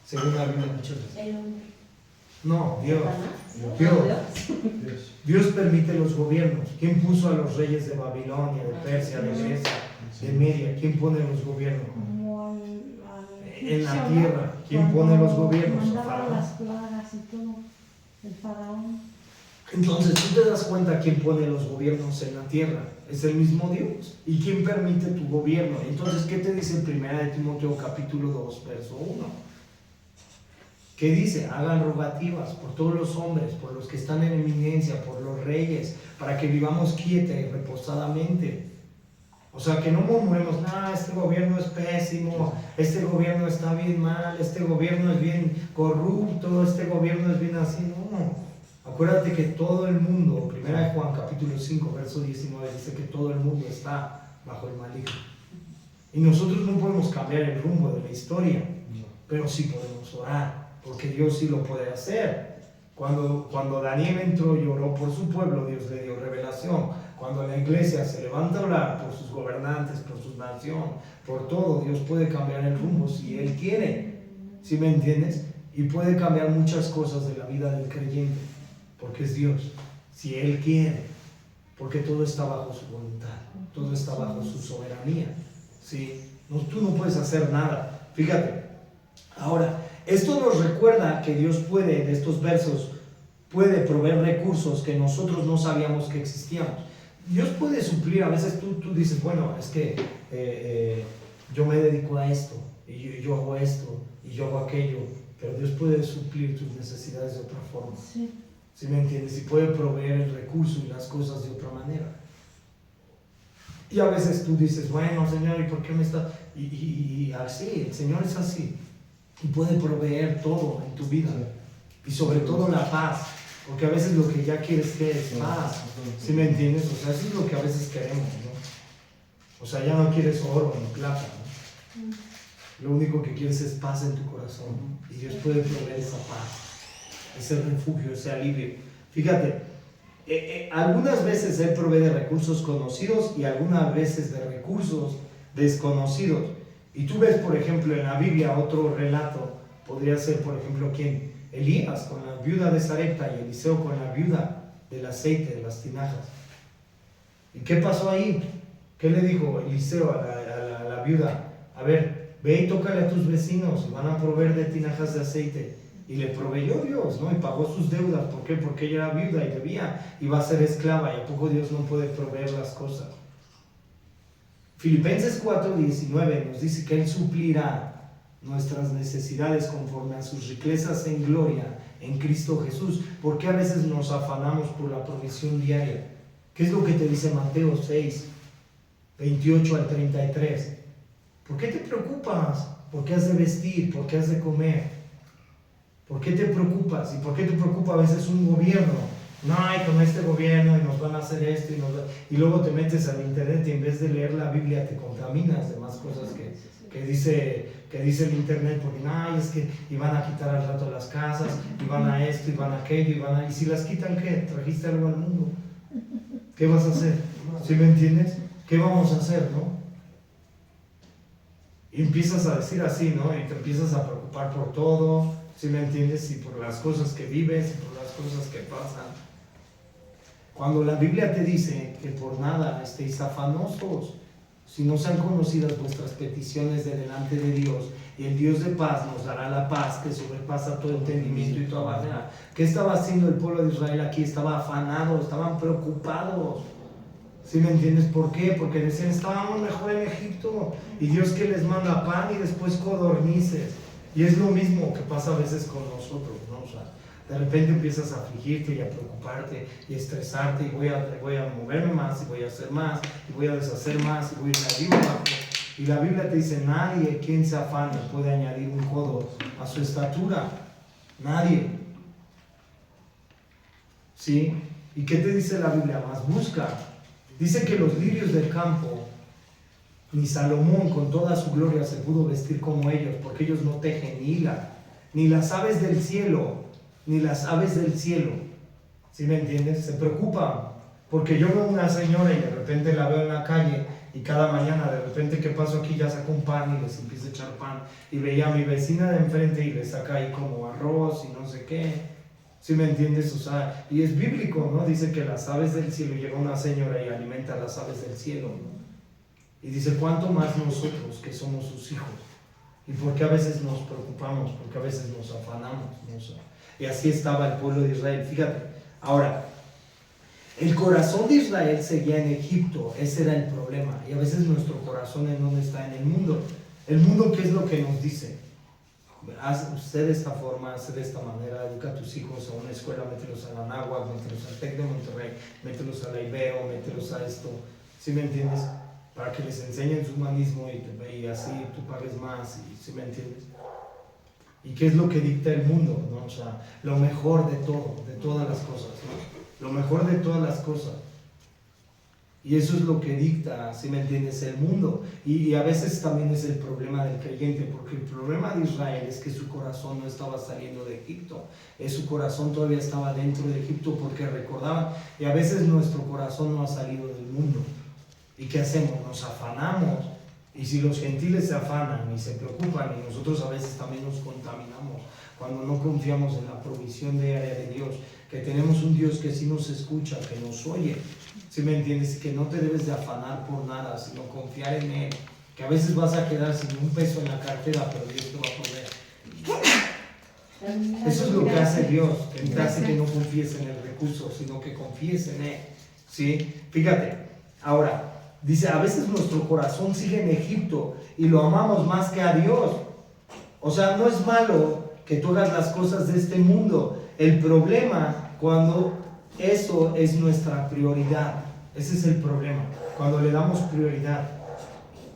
Según la Biblia, muchas veces. El hombre. No, Dios. Dios permite los gobiernos. ¿Quién puso a los reyes de Babilonia, de Persia, de Grecia, de Media? ¿Quién pone los gobiernos? En la tierra. ¿Quién pone los gobiernos? Mandaba las plagas y todo, el faraón. Entonces tú te das cuenta quién pone los gobiernos en la tierra. Es el mismo Dios. ¿Y quién permite tu gobierno? Entonces, ¿qué te dice en 1 de Timoteo capítulo 2, verso 1? ¿Qué dice? Hagan rogativas por todos los hombres, por los que están en eminencia, por los reyes, para que vivamos quieta y reposadamente. O sea, que no murmuremos, este gobierno es pésimo, este gobierno está bien mal, este gobierno es bien corrupto, este gobierno es bien así. No, acuérdate que todo el mundo, 1 de Juan capítulo 5, verso 19, dice que todo el mundo está bajo el maligno. Y nosotros no podemos cambiar el rumbo de la historia, pero sí podemos orar. Porque Dios sí lo puede hacer. Cuando Daniel entró y oró por su pueblo, Dios le dio revelación. Cuando la iglesia se levanta a orar por sus gobernantes, por su nación, por todo, Dios puede cambiar el rumbo si Él quiere. ¿Sí me entiendes? Y puede cambiar muchas cosas de la vida del creyente, porque es Dios. Si Él quiere, porque todo está bajo su voluntad, todo está bajo su soberanía. ¿Sí? No, tú no puedes hacer nada. Fíjate, ahora, esto nos recuerda que Dios puede, en estos versos, puede proveer recursos que nosotros no sabíamos que existían. Dios puede suplir, a veces tú dices, bueno, es que yo me dedico a esto y yo hago esto, y yo hago aquello, pero Dios puede suplir tus necesidades de otra forma. Sí. ¿Sí me entiendes? Y puede proveer el recurso y las cosas de otra manera. Y a veces tú dices, bueno, Señor, ¿y por qué me está...? Y así, el Señor es así. Y puede proveer todo en tu vida. Y sobre todo la paz. Porque a veces lo que ya quieres que es paz. ¿Sí me entiendes? O sea, eso es lo que a veces queremos, ¿no? O sea, ya no quieres oro ni plata, ¿no? Lo único que quieres es paz en tu corazón. Y Dios puede proveer esa paz, ese refugio, ese alivio. Fíjate, algunas veces Él provee de recursos conocidos y algunas veces de recursos desconocidos. Y tú ves, por ejemplo, en la Biblia otro relato, podría ser, por ejemplo, ¿quién? Elías con la viuda de Sarepta y Eliseo con la viuda del aceite, de las tinajas. ¿Y qué pasó ahí? ¿Qué le dijo Eliseo a la viuda? A ver, ve y tócale a tus vecinos y van a proveer de tinajas de aceite. Y le proveyó Dios, ¿no? Y pagó sus deudas. ¿Por qué? Porque ella era viuda y debía, iba a ser esclava. ¿Y a poco Dios no puede proveer las cosas? Filipenses 4:19 nos dice que Él suplirá nuestras necesidades conforme a sus riquezas en gloria en Cristo Jesús. ¿Por qué a veces nos afanamos por la provisión diaria? ¿Qué es lo que te dice Mateo 6:28 al 33? ¿Por qué te preocupas? ¿Por qué has de vestir? ¿Por qué has de comer? ¿Por qué te preocupas? ¿Y por qué te preocupa a veces un gobierno? No, y con este gobierno y nos van a hacer esto y luego te metes al internet y en vez de leer la Biblia te contaminas de más cosas que dice el internet, porque es que iban a quitar al rato las casas, iban a esto, iban a aquello, y si las quitan, ¿qué? ¿Trajiste algo al mundo? ¿Qué vas a hacer? ¿Sí me entiendes? ¿Qué vamos a hacer, no? Y empiezas a decir así, ¿no? Y te empiezas a preocupar por todo, ¿sí me entiendes? Y por las cosas que vives, y por las cosas que pasan. Cuando la Biblia te dice que por nada estéis afanosos, si no sean conocidas vuestras peticiones de delante de Dios, y el Dios de paz nos dará la paz que sobrepasa todo entendimiento y toda manera. ¿Qué estaba haciendo el pueblo de Israel aquí? Estaba afanado, estaban preocupados. ¿Sí me entiendes? ¿Por qué? Porque decían, estábamos mejor en Egipto, y Dios que les manda pan y después codornices. Y es lo mismo que pasa a veces con nosotros, ¿no? O sea, de repente empiezas a afligirte y a preocuparte y a estresarte, y voy a moverme más, y voy a hacer más, y voy a deshacer más, y voy a ir arriba abajo. Y la Biblia te dice, nadie quien se afane puede añadir un codo a su estatura. Nadie. ¿Sí? ¿Y qué te dice la Biblia? Más busca. Dice que los lirios del campo, ni Salomón con toda su gloria se pudo vestir como ellos, porque ellos no tejen ni hilan, ni las aves del cielo, ¿sí me entiendes? Se preocupan, porque yo veo una señora y de repente la veo en la calle, y cada mañana de repente que paso aquí ya saco un pan y les empiezo a echar pan, y veía a mi vecina de enfrente y le saca ahí como arroz y no sé qué. ¿Sí me entiendes? O sea, y es bíblico, ¿no? Dice que las aves del cielo, llega una señora y alimenta a las aves del cielo, ¿no? Y dice, ¿cuánto más nosotros que somos sus hijos? ¿Y por qué a veces nos preocupamos? Porque a veces nos afanamos, ¿no? Y así estaba el pueblo de Israel. Fíjate, ahora, el corazón de Israel seguía en Egipto, ese era el problema. Y a veces nuestro corazón en dónde está, en el mundo. El mundo, ¿qué es lo que nos dice? Haz usted de esta forma, haz de esta manera, educa a tus hijos a una escuela, mételos a la Anáhuac, mételos al TEC de Monterrey, mételos a la Ibero, mételos a esto, ¿sí me entiendes? Para que les enseñen su humanismo y así tú pagues más, ¿sí me entiendes? ¿Y qué es lo que dicta el mundo, no? O sea, lo mejor de todo, de todas las cosas, ¿no? Lo mejor de todas las cosas. Y eso es lo que dicta, ¿sí me entiendes?, el mundo. Y a veces también es el problema del creyente, porque el problema de Israel es que su corazón no estaba saliendo de Egipto, su corazón todavía estaba dentro de Egipto, porque recordaban, y a veces nuestro corazón no ha salido del mundo. ¿Y qué hacemos? Nos afanamos. Y si los gentiles se afanan y se preocupan, y nosotros a veces también nos contaminamos cuando no confiamos en la provisión diaria de Dios, que tenemos un Dios que sí nos escucha, que nos oye, ¿sí me entiendes? Que no te debes de afanar por nada, sino confiar en Él, que a veces vas a quedar sin un peso en la cartera, pero Dios te va a proveer. Eso es lo que hace Dios, que te hace que no confíes en el recurso, sino que confíes en Él, ¿sí? Fíjate, ahora, Dice, a veces nuestro corazón sigue en Egipto y lo amamos más que a Dios. O sea, no es malo que tú hagas las cosas de este mundo. El problema cuando eso es nuestra prioridad. Ese es el problema, cuando le damos prioridad.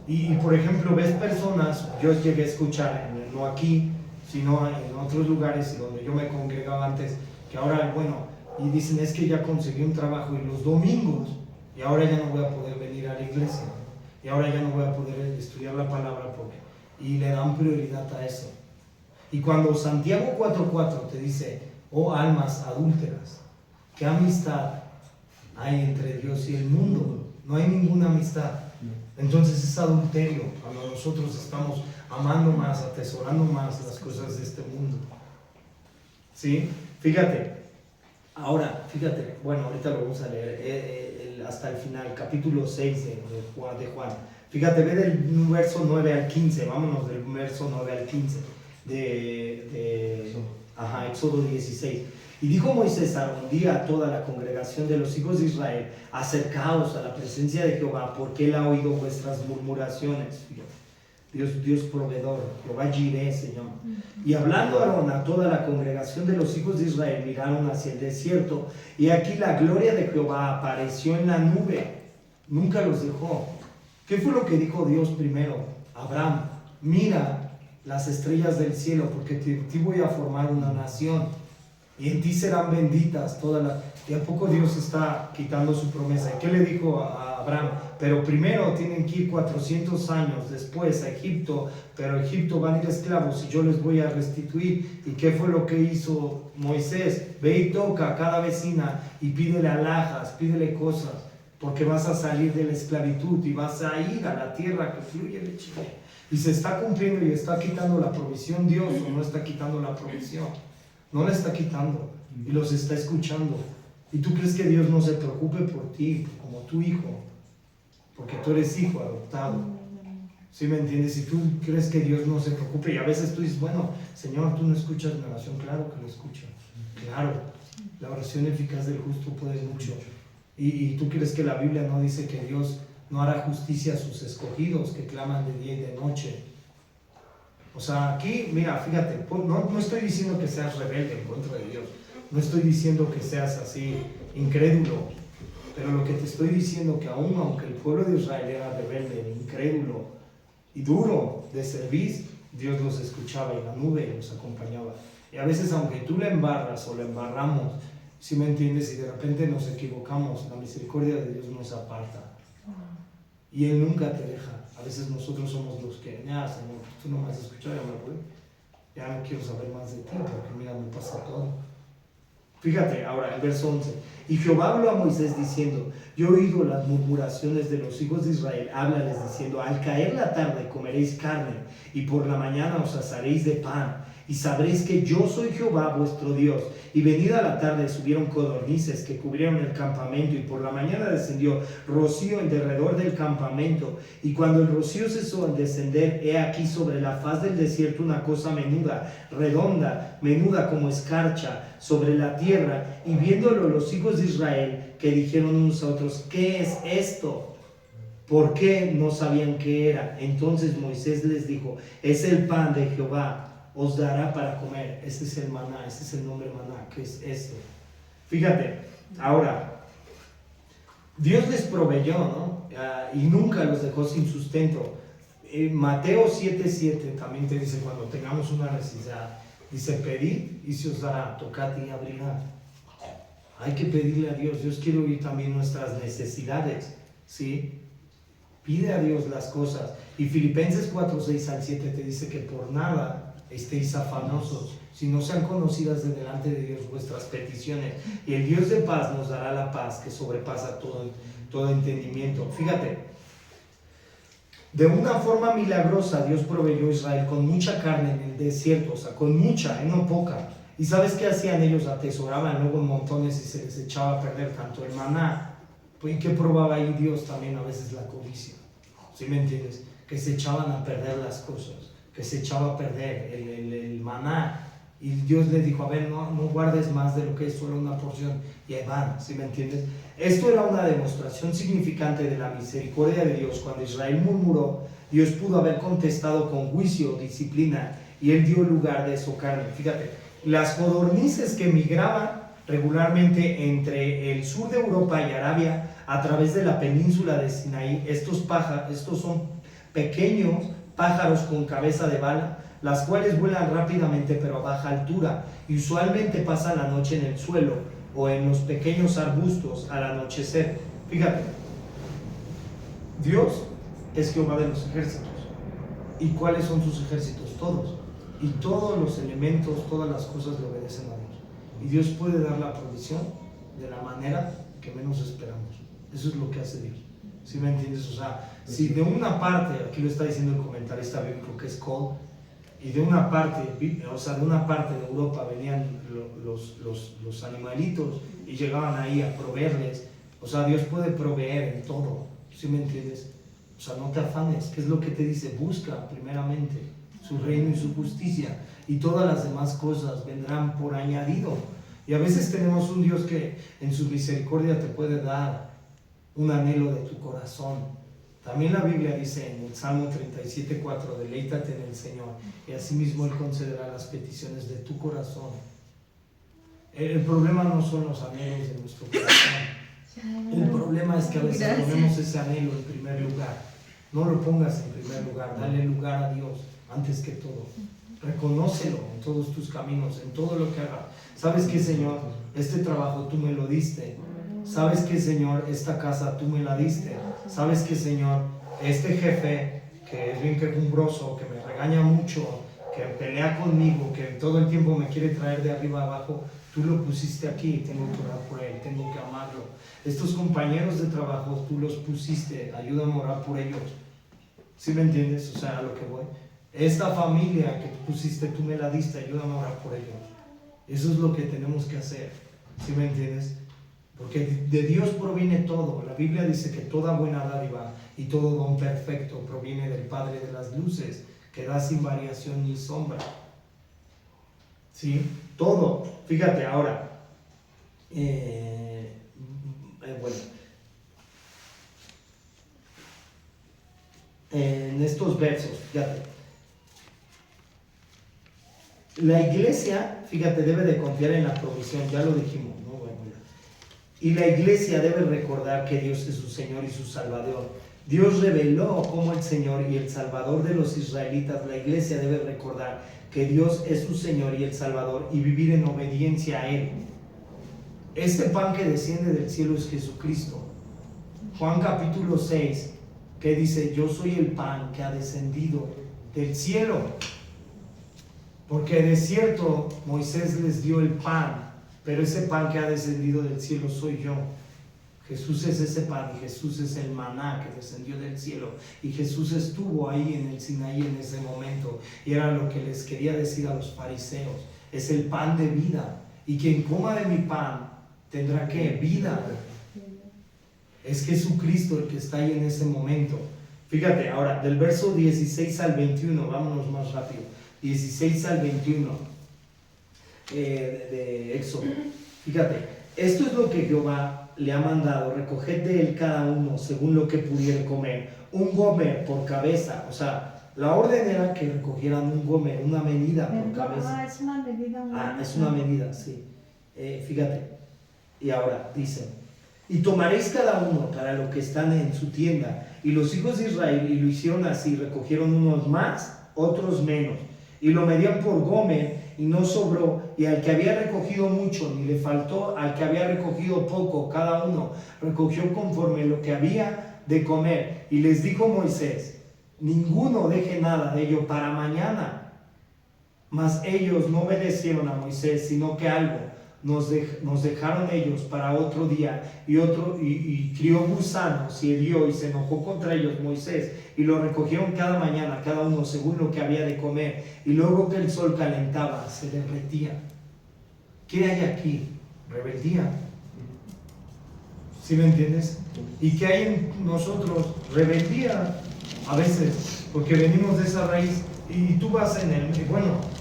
Y por ejemplo, ves personas, yo llegué a escuchar, no aquí, sino en otros lugares donde yo me congregaba antes, que ahora, bueno, y dicen, es que ya conseguí un trabajo y los domingos, y ahora ya no voy a poder venir a la iglesia, y ahora ya no voy a poder estudiar la palabra, y le dan prioridad a eso. Y cuando Santiago 4:4 te dice, oh almas adúlteras, ¿qué amistad hay entre Dios y el mundo? No hay ninguna amistad. Entonces es adulterio cuando nosotros estamos amando más, atesorando más las cosas de este mundo. ¿Sí? Fíjate, ahora, fíjate, bueno, ahorita lo vamos a leer hasta el final, capítulo 6 de Juan. Fíjate, ve del verso 9 al 15, vámonos del verso 9 al 15 de Éxodo 16. Y dijo Moisés un día a toda la congregación de los hijos de Israel, acercaos a la presencia de Jehová, porque él ha oído vuestras murmuraciones. Dios proveedor, Jehová Jireh se llama. Y hablando Aarón a toda la congregación de los hijos de Israel, miraron hacia el desierto, y aquí la gloria de Jehová apareció en la nube, nunca los dejó. ¿Qué fue lo que dijo Dios primero? Abraham, mira las estrellas del cielo, porque te voy a formar una nación. Y en ti serán benditas todas las... Y a poco Dios está quitando su promesa. ¿Y qué le dijo a Abraham? Pero primero tienen que ir 400 años después a Egipto, pero a Egipto van a ir esclavos y yo les voy a restituir. ¿Y qué fue lo que hizo Moisés? Ve y toca a cada vecina y pídele alhajas, pídele cosas, porque vas a salir de la esclavitud y vas a ir a la tierra que fluye leche. Y se está cumpliendo y está quitando la provisión Dios, o no está quitando la provisión. No la está quitando y los está escuchando. ¿Y tú crees que Dios no se preocupe por ti como tu hijo? Porque tú eres hijo adoptado. ¿Sí me entiendes? Si tú crees que Dios no se preocupe y a veces tú dices, bueno, Señor, tú no escuchas mi oración. Claro que lo escucho. Claro, la oración eficaz del justo puede mucho. Y tú crees que la Biblia no dice que Dios no hará justicia a sus escogidos que claman de día y de noche. O sea, aquí, mira, fíjate, no estoy diciendo que seas rebelde en contra de Dios, no estoy diciendo que seas así, incrédulo, pero lo que te estoy diciendo que aunque el pueblo de Israel era rebelde, incrédulo y duro de servir, Dios los escuchaba y la nube los acompañaba. Y a veces, aunque tú la embarras o la embarramos, si me entiendes, y de repente nos equivocamos, la misericordia de Dios nos aparta. Y Él nunca te deja. A veces nosotros somos los que, ya, Señor, tú no me has escuchado, ya me voy. Ya no quiero saber más de ti, porque mira, me pasa todo. Fíjate, ahora, el verso 11. Y Jehová habló a Moisés diciendo, yo he oído las murmuraciones de los hijos de Israel, háblales diciendo, al caer la tarde comeréis carne, y por la mañana os asaréis de pan, y sabréis que yo soy Jehová vuestro Dios. Y venida la tarde subieron codornices que cubrieron el campamento, y por la mañana descendió rocío en derredor del campamento. Y cuando el rocío cesó en descender, he aquí sobre la faz del desierto una cosa menuda, redonda, menuda como escarcha, sobre la tierra. Y viéndolo los hijos de Israel, que dijeron unos a otros, ¿qué es esto? ¿Por qué no sabían qué era? Entonces Moisés les dijo, es el pan de Jehová, os dará para comer. Ese es el maná, ese es el nombre maná, que es esto. Fíjate, ahora, Dios les proveyó, ¿no? Y nunca los dejó sin sustento. Mateo 7:7 también te dice, cuando tengamos una necesidad, dice, pedid y se os dará, tocad y abrirá. Hay que pedirle a Dios. Dios quiere oír también nuestras necesidades, ¿sí? Pide a Dios las cosas. Y Filipenses 4:6-7 te dice que por nada estéis afanosos, si no sean conocidas de delante de Dios vuestras peticiones, y el Dios de paz nos dará la paz que sobrepasa todo entendimiento. Fíjate, de una forma milagrosa Dios proveyó a Israel con mucha carne en el desierto, o sea, con mucha, no poca. ¿Y sabes qué hacían ellos? Atesoraban luego en montones y se les echaba a perder tanto el maná. ¿Y qué probaba ahí Dios también? A veces la codicia, ¿sí me entiendes? Que se echaban a perder las cosas, que se echaba a perder el maná. Y Dios le dijo, a ver, no guardes más de lo que es solo una porción. Y ahí van, ¿sí me entiendes? Esto era una demostración significante de la misericordia de Dios. Cuando Israel murmuró, Dios pudo haber contestado con juicio, disciplina, y Él dio lugar de socarle. Fíjate, las codornices que migraban regularmente entre el sur de Europa y Arabia a través de la península de Sinaí, estos son pequeños pájaros con cabeza de bala, las cuales vuelan rápidamente pero a baja altura y usualmente pasan la noche en el suelo o en los pequeños arbustos al anochecer. Fíjate, Dios es Jehová de los ejércitos. ¿Y cuáles son sus ejércitos? Todos. Y todos los elementos, todas las cosas le obedecen a Dios. Y Dios puede dar la provisión de la manera que menos esperamos. Eso es lo que hace Dios. ¿Sí me entiendes? O sea, si de una parte, aquí lo está diciendo el comentarista bíblico que es Cole, y de una parte, o sea, de una parte de Europa venían los animalitos y llegaban ahí a proveerles. O sea, Dios puede proveer en todo. ¿Sí me entiendes? O sea, no te afanes. ¿Qué es lo que te dice? Busca primeramente su reino y su justicia, y todas las demás cosas vendrán por añadido. Y a veces tenemos un Dios que en su misericordia te puede dar un anhelo de tu corazón. También la Biblia dice en el Salmo 37:4, deleítate en el Señor y asimismo Él concederá las peticiones de tu corazón. El problema no son los anhelos de nuestro corazón. El problema es que a veces ponemos ese anhelo en primer lugar. No lo pongas en primer lugar, dale lugar a Dios antes que todo. Reconócelo en todos tus caminos, en todo lo que hagas. ¿Sabes qué, Señor? Este trabajo tú me lo diste. ¿Sabes qué, Señor? Esta casa tú me la diste. ¿Sabes qué, Señor? Este jefe que es bien quejumbroso, que me regaña mucho, que pelea conmigo, que todo el tiempo me quiere traer de arriba abajo, tú lo pusiste aquí, tengo que orar por él, tengo que amarlo. Estos compañeros de trabajo tú los pusiste, ayúdame a orar por ellos. ¿Sí me entiendes? O sea, a lo que voy. Esta familia que tú pusiste, tú me la diste, ayúdame a orar por ellos. Eso es lo que tenemos que hacer. ¿Sí me entiendes? Porque de Dios proviene todo. La Biblia dice que toda buena dádiva y todo don perfecto proviene del Padre de las luces, que da sin variación ni sombra. ¿Sí? Todo. Fíjate ahora. Bueno. En estos versos, fíjate. La iglesia, fíjate, debe de confiar en la provisión, ya lo dijimos, ¿no? Bueno, y la iglesia debe recordar que Dios es su Señor y su Salvador. Dios reveló como el Señor y el Salvador de los israelitas. La iglesia debe recordar que Dios es su Señor y el Salvador y vivir en obediencia a Él. Este pan que desciende del cielo es Jesucristo. Juan capítulo 6, que dice, yo soy el pan que ha descendido del cielo. Porque de cierto Moisés les dio el pan, pero ese pan que ha descendido del cielo soy yo. Jesús es ese pan y Jesús es el maná que descendió del cielo. Y Jesús estuvo ahí en el Sinaí en ese momento. Y era lo que les quería decir a los fariseos. Es el pan de vida. Y quien coma de mi pan tendrá ¿qué? Vida. Es Jesucristo el que está ahí en ese momento. Fíjate ahora, del verso 16 al 21, vámonos más rápido. 16 al 21 de Éxodo. Fíjate, esto es lo que Jehová le ha mandado: recoged de él cada uno según lo que pudiera comer, un gomer por cabeza. O sea, la orden era que recogieran un gomer, una medida por cabeza. Es una medida. Es una medida, sí. Fíjate, y ahora dice: y tomaréis cada uno para lo que están en su tienda. Y los hijos de Israel, y lo hicieron así, recogieron unos más, otros menos. Y lo medían por gomer, y no sobró, y al que había recogido mucho, ni le faltó; al que había recogido poco, cada uno recogió conforme lo que había de comer. Y les dijo Moisés: ninguno deje nada de ello para mañana. Mas ellos no obedecieron a Moisés, sino que algo nos dejaron ellos para otro día. Y crió gusanos y hirió, y se enojó contra ellos Moisés, y lo recogieron cada mañana, cada uno según lo que había de comer. Y luego que el sol calentaba, se derretía. ¿Qué hay aquí? Rebeldía. ¿Sí me entiendes? ¿Y qué hay en nosotros? Rebeldía. A veces, porque venimos de esa raíz. Y tú vas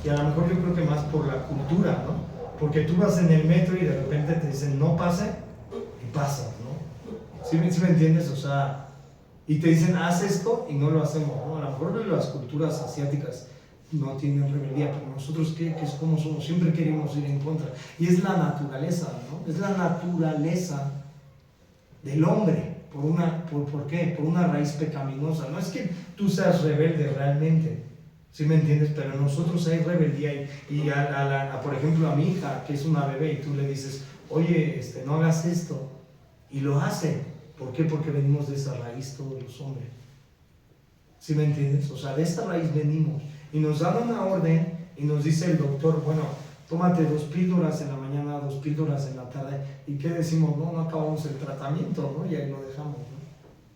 Y a lo mejor yo creo que más por la cultura, ¿no? Porque tú vas en el metro y de repente te dicen no pase y pasas, ¿no? ¿Sí me entiendes? O sea, y te dicen haz esto y no lo hacemos, ¿no? A lo mejor las culturas asiáticas no tienen rebeldía, pero nosotros que es como somos, siempre queremos ir en contra. Y es la naturaleza, ¿no? Es la naturaleza del hombre. ¿Por qué? Por una raíz pecaminosa. No es que tú seas rebelde realmente, ¿sí me entiendes? Pero en nosotros hay rebeldía y por ejemplo a mi hija, que es una bebé, y tú le dices, oye, no hagas esto, y lo hace. ¿Por qué? Porque venimos de esa raíz todos los hombres. ¿Sí me entiendes? O sea, de esta raíz venimos. Y nos dan una orden y nos dice el doctor, bueno, tómate 2 píldoras en la mañana, 2 píldoras en la tarde. ¿Y qué decimos? No acabamos el tratamiento, ¿no? Y ahí lo dejamos, ¿no?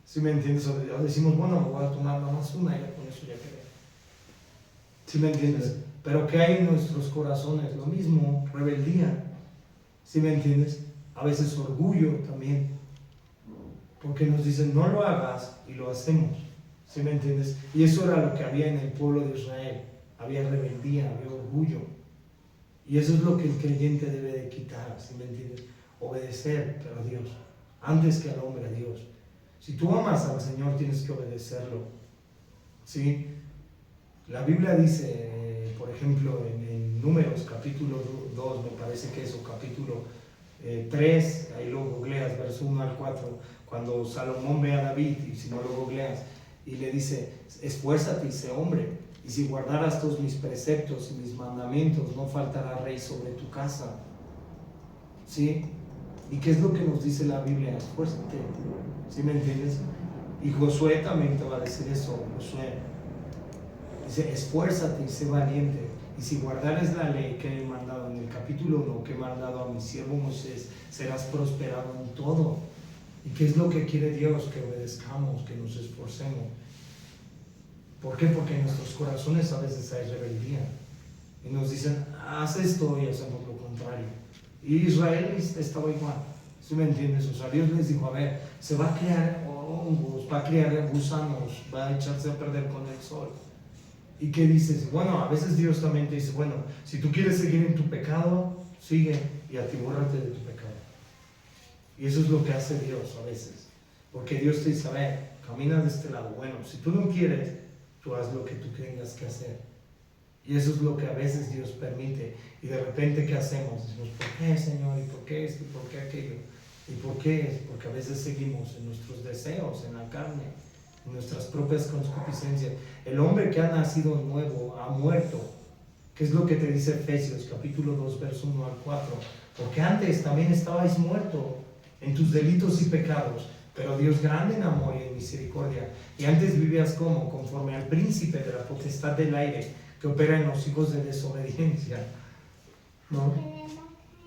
¿Sí me entiendes? O decimos, bueno, me voy a tomar nada más una y ya con eso ya quedé. ¿Sí me entiendes? Sí. Pero ¿qué hay en nuestros corazones? Lo mismo, rebeldía. ¿Sí me entiendes? A veces orgullo también. Porque nos dicen, no lo hagas y lo hacemos. ¿Sí me entiendes? Y eso era lo que había en el pueblo de Israel. Había rebeldía, había orgullo. Y eso es lo que el creyente debe de quitar, ¿sí me entiendes? Obedecer, pero a Dios, antes que al hombre, a Dios. Si tú amas al Señor, tienes que obedecerlo. ¿Sí? La Biblia dice, por ejemplo, en Números, capítulo 2, me parece que es, o capítulo 3, ahí lo googleas, verso 1 al 4, cuando Salomón ve a David, y si no lo googleas, y le dice, esfuérzate y sé hombre, y si guardaras todos mis preceptos y mis mandamientos, no faltará rey sobre tu casa. ¿Sí? ¿Y qué es lo que nos dice la Biblia? Esfuérzate. ¿Sí me entiendes? Y Josué también te va a decir eso. Josué dice, esfuérzate y sé valiente. Y si guardares la ley que he mandado en el capítulo 1, que he mandado a mi siervo Moisés, serás prosperado en todo. ¿Y qué es lo que quiere Dios? Que obedezcamos, que nos esforcemos. ¿Por qué? Porque en nuestros corazones a veces hay rebeldía. Y nos dicen, haz esto y hacemos lo contrario. Y Israel estaba igual. ¿Sí me entiendes? O sea, Dios les dijo, a ver, se va a crear hongos, va a crear gusanos, va a echarse a perder con el sol. ¿Y qué dices? Bueno, a veces Dios también te dice, bueno, si tú quieres seguir en tu pecado, sigue y atibórrate de tu pecado. Y eso es lo que hace Dios a veces. Porque Dios te dice, a ver, camina de este lado. Bueno, si tú no quieres, tú haz lo que tú tengas que hacer. Y eso es lo que a veces Dios permite. Y de repente, ¿qué hacemos? Decimos, ¿por qué, Señor? ¿Y por qué esto? ¿Y por qué aquello? ¿Y por qué? Porque a veces seguimos en nuestros deseos, en la carne, en nuestras propias concupiscencias. El hombre que ha nacido nuevo ha muerto. ¿Qué es lo que te dice Efesios, capítulo 2, verso 1 al 4? Porque antes también estabais muertos en tus delitos y pecados, pero Dios grande en amor y en misericordia. Y antes vivías como, conforme al príncipe de la potestad del aire, que opera en los hijos de desobediencia, ¿no?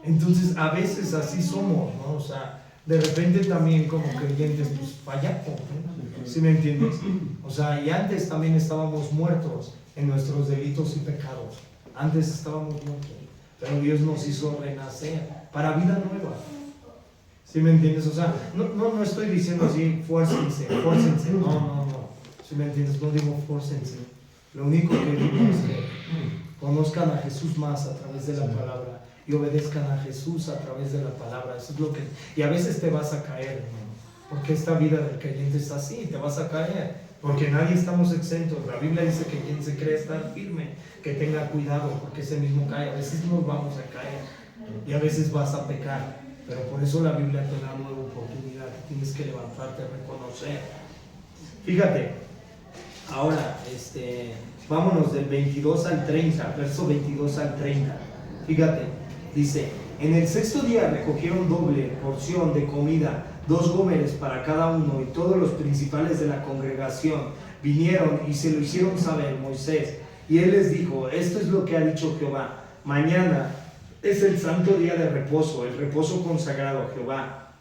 Entonces a veces así somos, ¿no? O sea, de repente también como creyentes pues fallamos, ¿no? ¿Sí me entiendes? O sea, y antes también estábamos muertos en nuestros delitos y pecados. Antes estábamos muertos, pero Dios nos hizo renacer para vida nueva. ¿Sí me entiendes? O sea, no estoy diciendo así, fórcense, no. ¿Sí me entiendes? No digo fórcense. Lo único que digo es que conozcan a Jesús más a través de la palabra y obedezcan a Jesús a través de la palabra. Eso es lo que... Y a veces te vas a caer, ¿no? Porque esta vida del creyente es así, te vas a caer. Porque nadie estamos exentos. La Biblia dice que quien se cree estar firme, que tenga cuidado, porque ese mismo cae. A veces nos vamos a caer y a veces vas a pecar. Pero por eso la Biblia te da una nueva oportunidad. Tienes que levantarte a reconocer. Fíjate, ahora, vámonos del 22 al 30, verso 22 al 30. Fíjate, dice, en el 6º día recogieron doble porción de comida, 2 gómeres para cada uno, y todos los principales de la congregación vinieron y se lo hicieron saber Moisés. Y él les dijo, esto es lo que ha dicho Jehová, mañana es el santo día de reposo, el reposo consagrado a Jehová.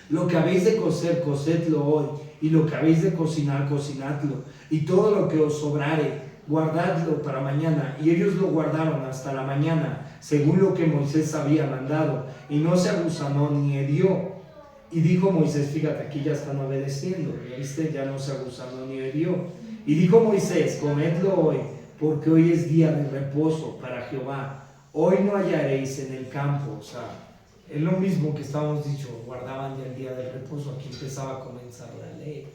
Lo que habéis de cocer, cocedlo hoy, y lo que habéis de cocinar, cocinadlo, y todo lo que os sobrare, guardadlo para mañana. Y ellos lo guardaron hasta la mañana, según lo que Moisés había mandado, y no se agusanó ni herió. Y dijo Moisés, fíjate, aquí ya están obedeciendo, ¿viste? Ya no se agusanó ni herió. Y dijo Moisés, comedlo hoy, porque hoy es día de reposo para Jehová. Hoy no hallaréis en el campo. O sea, es lo mismo que estábamos dicho, guardaban ya el día del reposo. Aquí empezaba a comenzar la ley.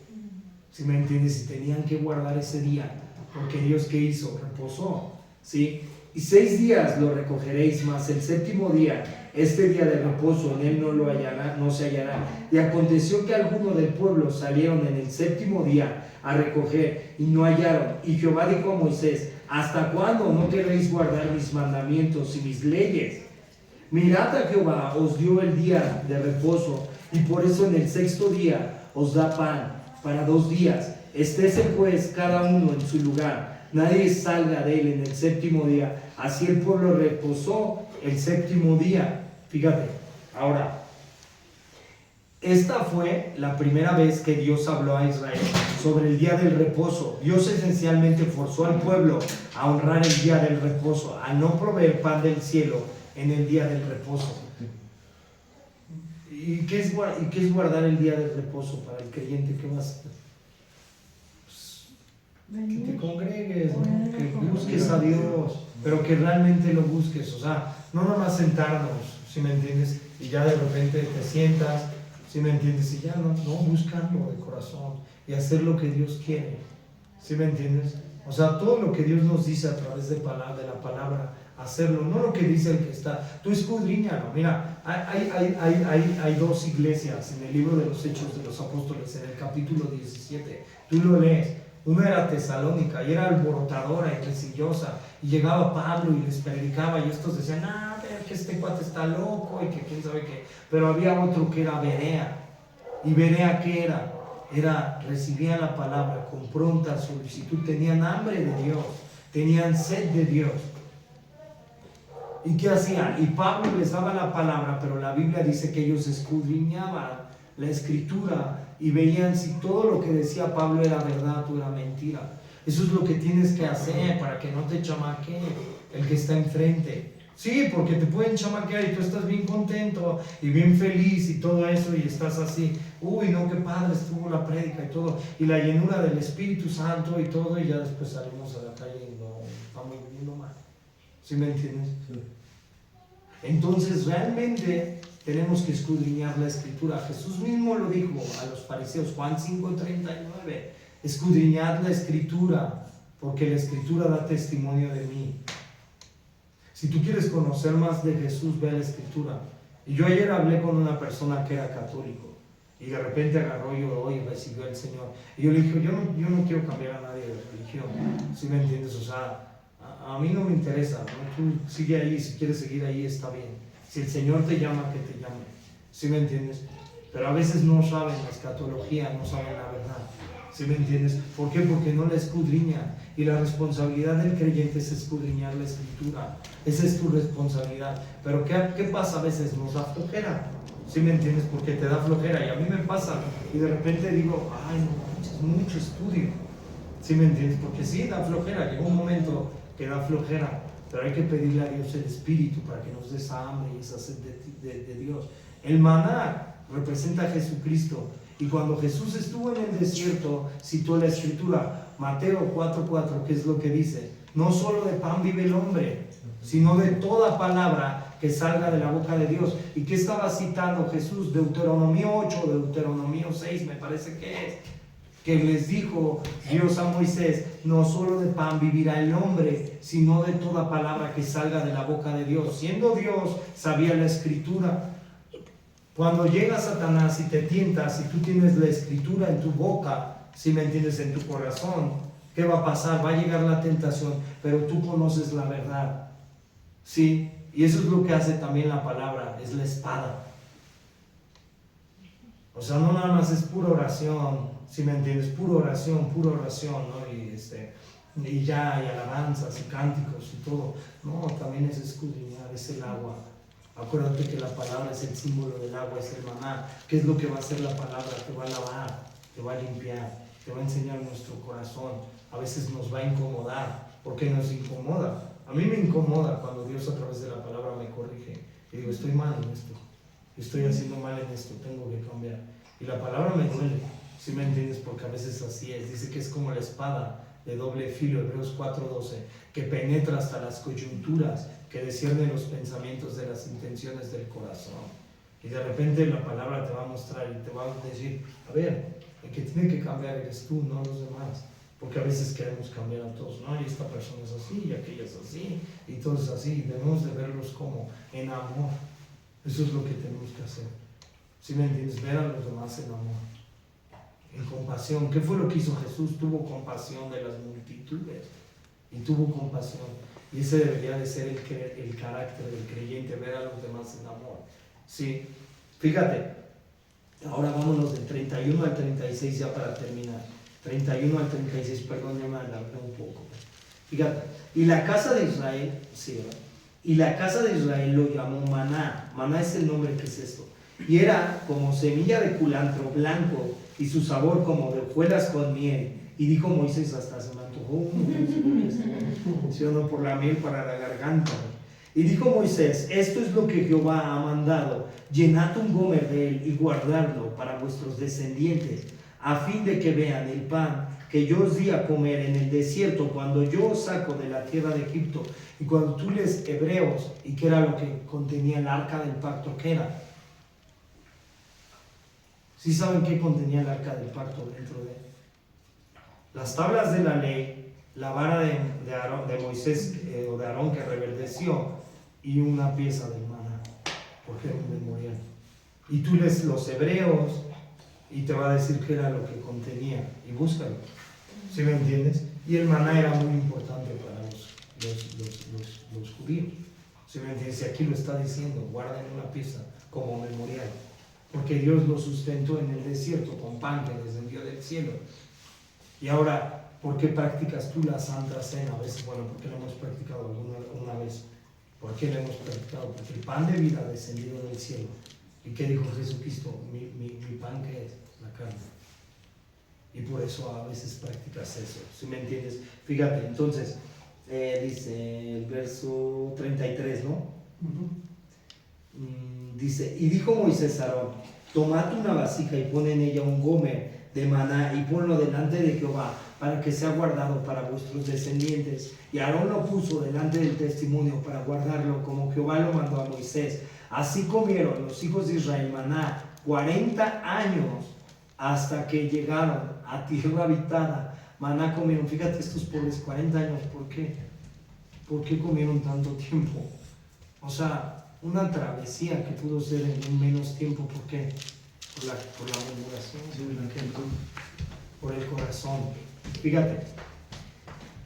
¿Sí me entiendes? Y tenían que guardar ese día, porque Dios, ¿qué hizo? Reposó, ¿sí? Y 6 días lo recogeréis, mas el séptimo día, este día de reposo, en él no se hallará. Y aconteció que algunos del pueblo salieron en el séptimo día a recoger y no hallaron. Y Jehová dijo a Moisés: ¿hasta cuándo no queréis guardar mis mandamientos y mis leyes? Mirad, a Jehová os dio el día de reposo, y por eso en el 6º día os da pan para 2 días. Estése pues cada uno en su lugar, nadie salga de él en el 7º día. Así el pueblo reposó el 7º día. Fíjate, ahora, esta fue la primera vez que Dios habló a Israel sobre el día del reposo. Dios esencialmente forzó al pueblo a honrar el día del reposo, a no proveer pan del cielo en el día del reposo. ¿Y qué es guardar el día del reposo para el creyente? ¿Qué más? Que te congregues, ¿no? Que busques a Dios, pero que realmente lo busques. O sea, no nomás sentarnos, ¿sí me entiendes? Y ya de repente te sientas, ¿sí me entiendes? Y ya no buscarlo de corazón y hacer lo que Dios quiere, ¿sí me entiendes? O sea, todo lo que Dios nos dice a través de la palabra, hacerlo, no lo que dice el que está. Tú escudriñalo. Mira, hay 2 iglesias en el libro de los Hechos de los Apóstoles, en el capítulo 17. Tú lo lees. Una era Tesalónica y era alborotadora y resillosa, y llegaba Pablo y les predicaba, y estos decían: que este cuate está loco y que quién sabe qué. Pero había otro que era Berea. ¿Y Berea qué era? Recibían la palabra con pronta solicitud, tenían hambre de Dios, tenían sed de Dios. ¿Y qué hacían? Y Pablo les daba la palabra, pero la Biblia dice que ellos escudriñaban la escritura y veían si todo lo que decía Pablo era verdad o era mentira. Eso es lo que tienes que hacer para que no te chamaquee el que está enfrente. Sí, porque te pueden chamaquear y tú estás bien contento y bien feliz y todo eso, y estás así: uy, no, qué padre estuvo la prédica y todo, y la llenura del Espíritu Santo y todo, y ya después salimos a la calle y no estamos viviendo mal. ¿Sí me entiendes? Sí. Entonces realmente tenemos que escudriñar la escritura. Jesús mismo lo dijo a los fariseos, Juan 5:39: escudriñad la escritura, porque la escritura da testimonio de mí. Si tú quieres conocer más de Jesús, ve a la escritura. Y yo ayer hablé con una persona que era católico, y de repente agarró y oró y recibió al Señor. Y yo le dije: yo no quiero cambiar a nadie de religión, ¿sí me entiendes? O sea, a mí no me interesa, ¿no? Tú sigue ahí, si quieres seguir ahí está bien. Si el Señor te llama, que te llame, ¿sí me entiendes? Pero a veces no saben la escatología, no saben la verdad, ¿sí me entiendes? ¿Por qué? Porque no la escudriñan. Y la responsabilidad del creyente es escudriñar la escritura. Esa es tu responsabilidad. Pero ¿qué pasa? A veces nos da flojera, ¿sí me entiendes? Porque te da flojera, y a mí me pasa, y de repente digo: ay, no, es mucho estudio, ¿sí me entiendes? Porque sí, da flojera, llega un momento que da flojera, pero hay que pedirle a Dios el Espíritu para que nos dé esa hambre y esa sed de Dios. El maná representa a Jesucristo, y cuando Jesús estuvo en el desierto, citó la escritura, Mateo 4:4, que es lo que dice: no solo de pan vive el hombre, sino de toda palabra que salga de la boca de Dios. ¿Y qué estaba citando Jesús? Deuteronomio 8, Deuteronomio 6 me parece que es, que les dijo Dios a Moisés: no solo de pan vivirá el hombre, sino de toda palabra que salga de la boca de Dios. Siendo Dios, sabía la escritura. Cuando llega Satanás y te tientas, y tú tienes la escritura en tu boca, si me entiendes, en tu corazón, ¿qué va a pasar? Va a llegar la tentación, pero tú conoces la verdad, ¿sí? Y eso es lo que hace también la palabra, es la espada. O sea, no nada más es pura oración, si me entiendes, pura oración, ¿no? Y ya, y alabanzas y cánticos y todo. No, también es escudriñar, es el agua. Acuérdate que la palabra es el símbolo del agua, es el maná. ¿Qué es lo que va a hacer la palabra? Te va a lavar, te va a limpiar, te va a enseñar nuestro corazón. A veces nos va a incomodar. ¿Por qué nos incomoda? A mí me incomoda cuando Dios a través de la palabra me corrige y digo: estoy mal en esto, estoy haciendo mal en esto, tengo que cambiar. Y la palabra me duele, ¿sí me entiendes? Porque a veces así es. Dice que es como la espada de doble filo, Hebreos 4:12, que penetra hasta las coyunturas, que discierne los pensamientos de las intenciones del corazón. Y de repente la palabra te va a mostrar y te va a decir, a ver, el que tiene que cambiar eres tú, no los demás. Porque a veces queremos cambiar a todos, ¿no? Y esta persona es así, y aquella es así, y todos es así. Y debemos de verlos como en amor. Eso es lo que tenemos que hacer. ¿Sí me entiendes? Ver a los demás en amor, en compasión. ¿Qué fue lo que hizo Jesús? Tuvo compasión de las multitudes y tuvo compasión. Y ese debería de ser el carácter del creyente, ver a los demás en amor. Sí, fíjate, ahora vámonos del 31 al 36 ya para terminar. 31 al 36, perdón, ya me adelanté un poco. Fíjate, y la casa de Israel, sí, ¿verdad? Y la casa de Israel lo llamó maná. Maná es el nombre que es esto. Y era como semilla de culantro blanco y su sabor como de hojuelas con miel. Y dijo Moisés, hasta se me antojó ¿sí o no? Por la miel para la garganta. Y dijo Moisés, esto es lo que Jehová ha mandado, llenad un gomer de él y guardadlo para vuestros descendientes, a fin de que vean el pan que yo os di a comer en el desierto cuando yo os saco de la tierra de Egipto, y cuando tú les hebreos, y que era lo que contenía el arca del pacto, ¿qué era? ¿Sí saben qué contenía el arca del pacto dentro de él? Las tablas de la ley, la vara de Moisés o de Aarón que reverdeció, y una pieza del maná, porque era un memorial. Y tú lees los hebreos y te va a decir qué era lo que contenía, y búscalo, ¿sí me entiendes? Y el maná era muy importante para los judíos, ¿sí me entiendes? Y aquí lo está diciendo, guarden una pieza como memorial, porque Dios lo sustentó en el desierto con pan que descendió del cielo. Y ahora, ¿por qué practicas tú la Santa Cena? A veces, bueno, porque lo hemos practicado una vez. ¿Por qué lo hemos practicado? Porque el pan de vida ha descendido del cielo. ¿Y qué dijo Jesucristo? Mi pan, ¿qué es? La carne. Y por eso a veces practicas eso, ¿sí me entiendes? Fíjate, entonces, dice el verso 33, ¿no? Dice, y dijo Moisés a Aarón, tomad una vasija y pon en ella un gomer de maná y ponlo delante de Jehová para que sea guardado para vuestros descendientes. Y Aarón lo puso delante del testimonio para guardarlo como Jehová lo mandó a Moisés. Así comieron los hijos de Israel maná 40 años hasta que llegaron a tierra habitada. Maná comieron, fíjate estos pobres 40 años, ¿por qué? ¿Por qué comieron tanto tiempo? O sea, una travesía que pudo ser en menos tiempo, ¿por qué? Por la murmuración, por el corazón. Fíjate,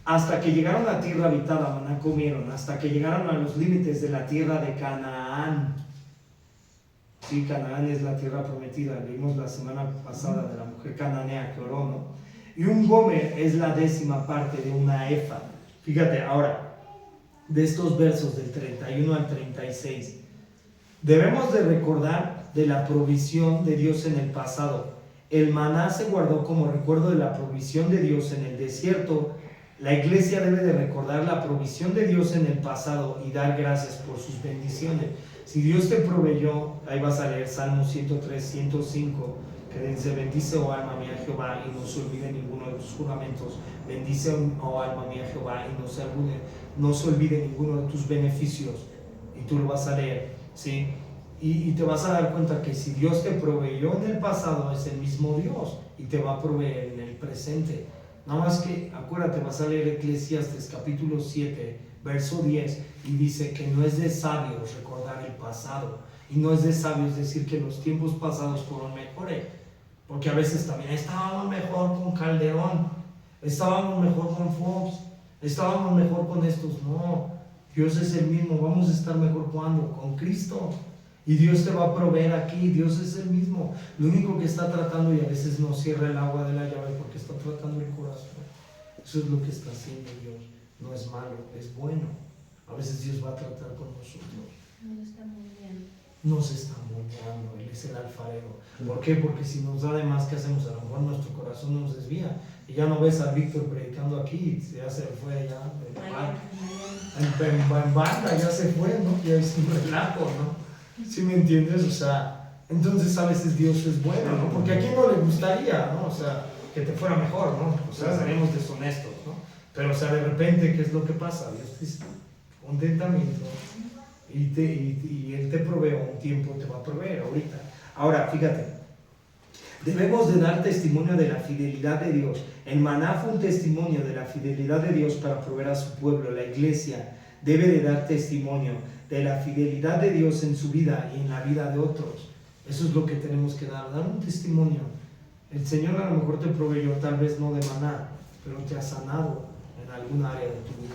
hasta que llegaron a tierra habitada, maná comieron, hasta que llegaron a los límites de la tierra de Canaán. Sí, Canaán es la tierra prometida, vimos la semana pasada de la mujer cananea que oró, ¿no? Y un gomer es la 10ª parte de una efa. Fíjate, ahora, de estos versos del 31 al 36, debemos de recordar de la provisión de Dios en el pasado. El maná se guardó como recuerdo de la provisión de Dios en el desierto. La iglesia debe de recordar la provisión de Dios en el pasado y dar gracias por sus bendiciones. Si Dios te proveyó, ahí vas a leer Salmo 103, 105, que dice, bendice, oh alma mía, Jehová, y no se olvide ninguno de tus juramentos. Bendice, oh alma mía, Jehová, y no se olvide ninguno de tus beneficios. Y tú lo vas a leer, ¿sí? Y te vas a dar cuenta que si Dios te proveyó en el pasado, es el mismo Dios y te va a proveer en el presente. Nada más que, acuérdate, vas a leer Eclesiastes capítulo 7, verso 10, y dice que no es de sabios recordar el pasado, y no es de sabios decir que los tiempos pasados fueron mejores, porque a veces también estábamos mejor con Calderón, estábamos mejor con Fox, estábamos mejor con estos. No, Dios es el mismo. Vamos a estar mejor cuando con Cristo. Y Dios te va a proveer aquí, Dios es el mismo. Lo único que está tratando, y a veces no cierra el agua de la llave porque está tratando el corazón. Eso es lo que está haciendo Dios. No es malo, es bueno. A veces Dios va a tratar con nosotros. Nos está moldeando. Nos está moldeando, Él es el alfarero. ¿Por qué? Porque si nos da de más, ¿qué hacemos? A lo mejor nuestro corazón nos desvía. Y ya no ves a Víctor predicando aquí, ya se fue allá en banda, ya se fue, ¿no? Ya es un relajo, ¿no? ¿Sí me entiendes? O sea, entonces a veces Dios es bueno, ¿no? Porque a quién no le gustaría, ¿no? O sea, que te fuera mejor, ¿no? O sea, seremos deshonestos, ¿no? Pero, o sea, de repente, ¿qué es lo que pasa? Dios te dice, contentamiento, y Él te provee, un tiempo te va a proveer ahorita. Ahora, fíjate, debemos de dar testimonio de la fidelidad de Dios. El maná fue un testimonio de la fidelidad de Dios para proveer a su pueblo. La iglesia debe de dar testimonio de la fidelidad de Dios en su vida y en la vida de otros. Eso es lo que tenemos que dar un testimonio. El Señor a lo mejor te proveyó, tal vez no de maná, pero te ha sanado en algún área de tu vida,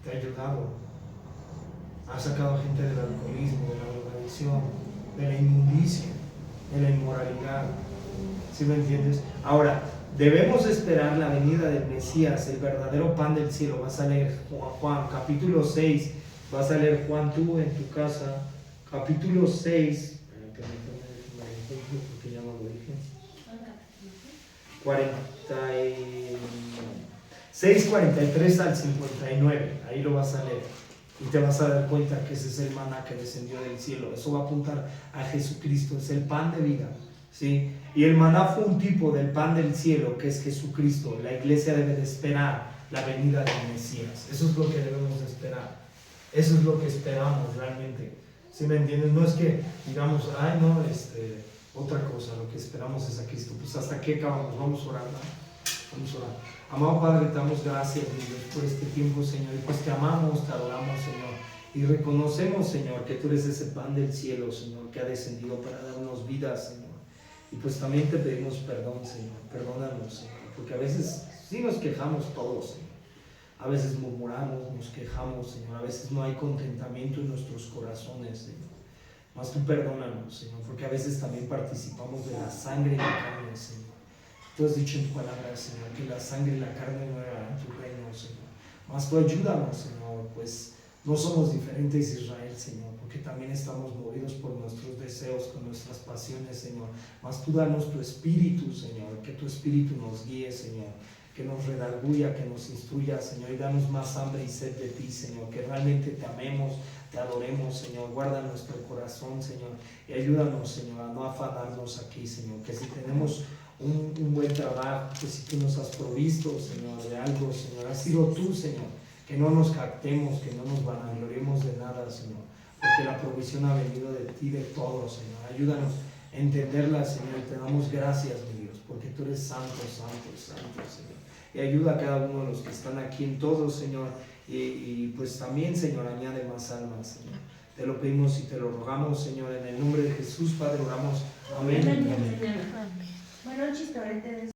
te ha ayudado, ha sacado gente del alcoholismo, de la drogadicción, de la inmundicia, de la inmoralidad. ¿Sí me entiendes? Ahora, debemos esperar la venida del Mesías, el verdadero pan del cielo. Vas a leer Juan, capítulo 6, vas a leer Juan tú en tu casa, capítulo 6, porque ya no lo dije, 6:43 al 59, ahí lo vas a leer y te vas a dar cuenta que ese es el maná que descendió del cielo. Eso va a apuntar a Jesucristo, es el pan de vida, ¿sí? Y el maná fue un tipo del pan del cielo, que es Jesucristo. La iglesia debe de esperar la venida del Mesías. Eso es lo que debemos de esperar, eso es lo que esperamos realmente. ¿Sí me entiendes? No es que digamos, ay no, otra cosa, lo que esperamos es a Cristo. Pues hasta aquí acabamos, vamos a orar, ¿no? Vamos a orar. Amado Padre, te damos gracias, Dios, por este tiempo, Señor, y pues te amamos, te adoramos, Señor, y reconocemos, Señor, que tú eres ese pan del cielo, Señor, que ha descendido para darnos vida, Señor, y pues también te pedimos perdón, Señor, perdónanos, Señor, porque a veces sí nos quejamos todos, Señor, a veces murmuramos, nos quejamos, Señor, a veces no hay contentamiento en nuestros corazones, Señor. Mas tú perdónanos, Señor, porque a veces también participamos de la sangre y la carne, Señor. Tú has dicho en tu palabra, Señor, que la sangre y la carne no eran tu reino, Señor. Mas tú ayúdanos, Señor, pues no somos diferentes de Israel, Señor, porque también estamos movidos por nuestros deseos, con nuestras pasiones, Señor. Mas tú danos tu espíritu, Señor, que tu espíritu nos guíe, Señor, que nos redarguya, que nos instruya, Señor, y danos más hambre y sed de ti, Señor, que realmente te amemos, te adoremos, Señor. Guarda nuestro corazón, Señor, y ayúdanos, Señor, a no afanarnos aquí, Señor, que si tenemos un buen trabajo, que si tú nos has provisto, Señor, de algo, Señor, has sido tú, Señor, que no nos jactemos, que no nos vanagloriemos de nada, Señor, porque la provisión ha venido de ti, de todo, Señor. Ayúdanos a entenderla, Señor, y te damos gracias, mi Dios, porque tú eres santo, santo, santo, Señor. Y ayuda a cada uno de los que están aquí en todo, Señor, y pues también, Señor, añade más almas, Señor. Te lo pedimos y te lo rogamos, Señor, en el nombre de Jesús, Padre, oramos. Amén. Bueno, un chistorete de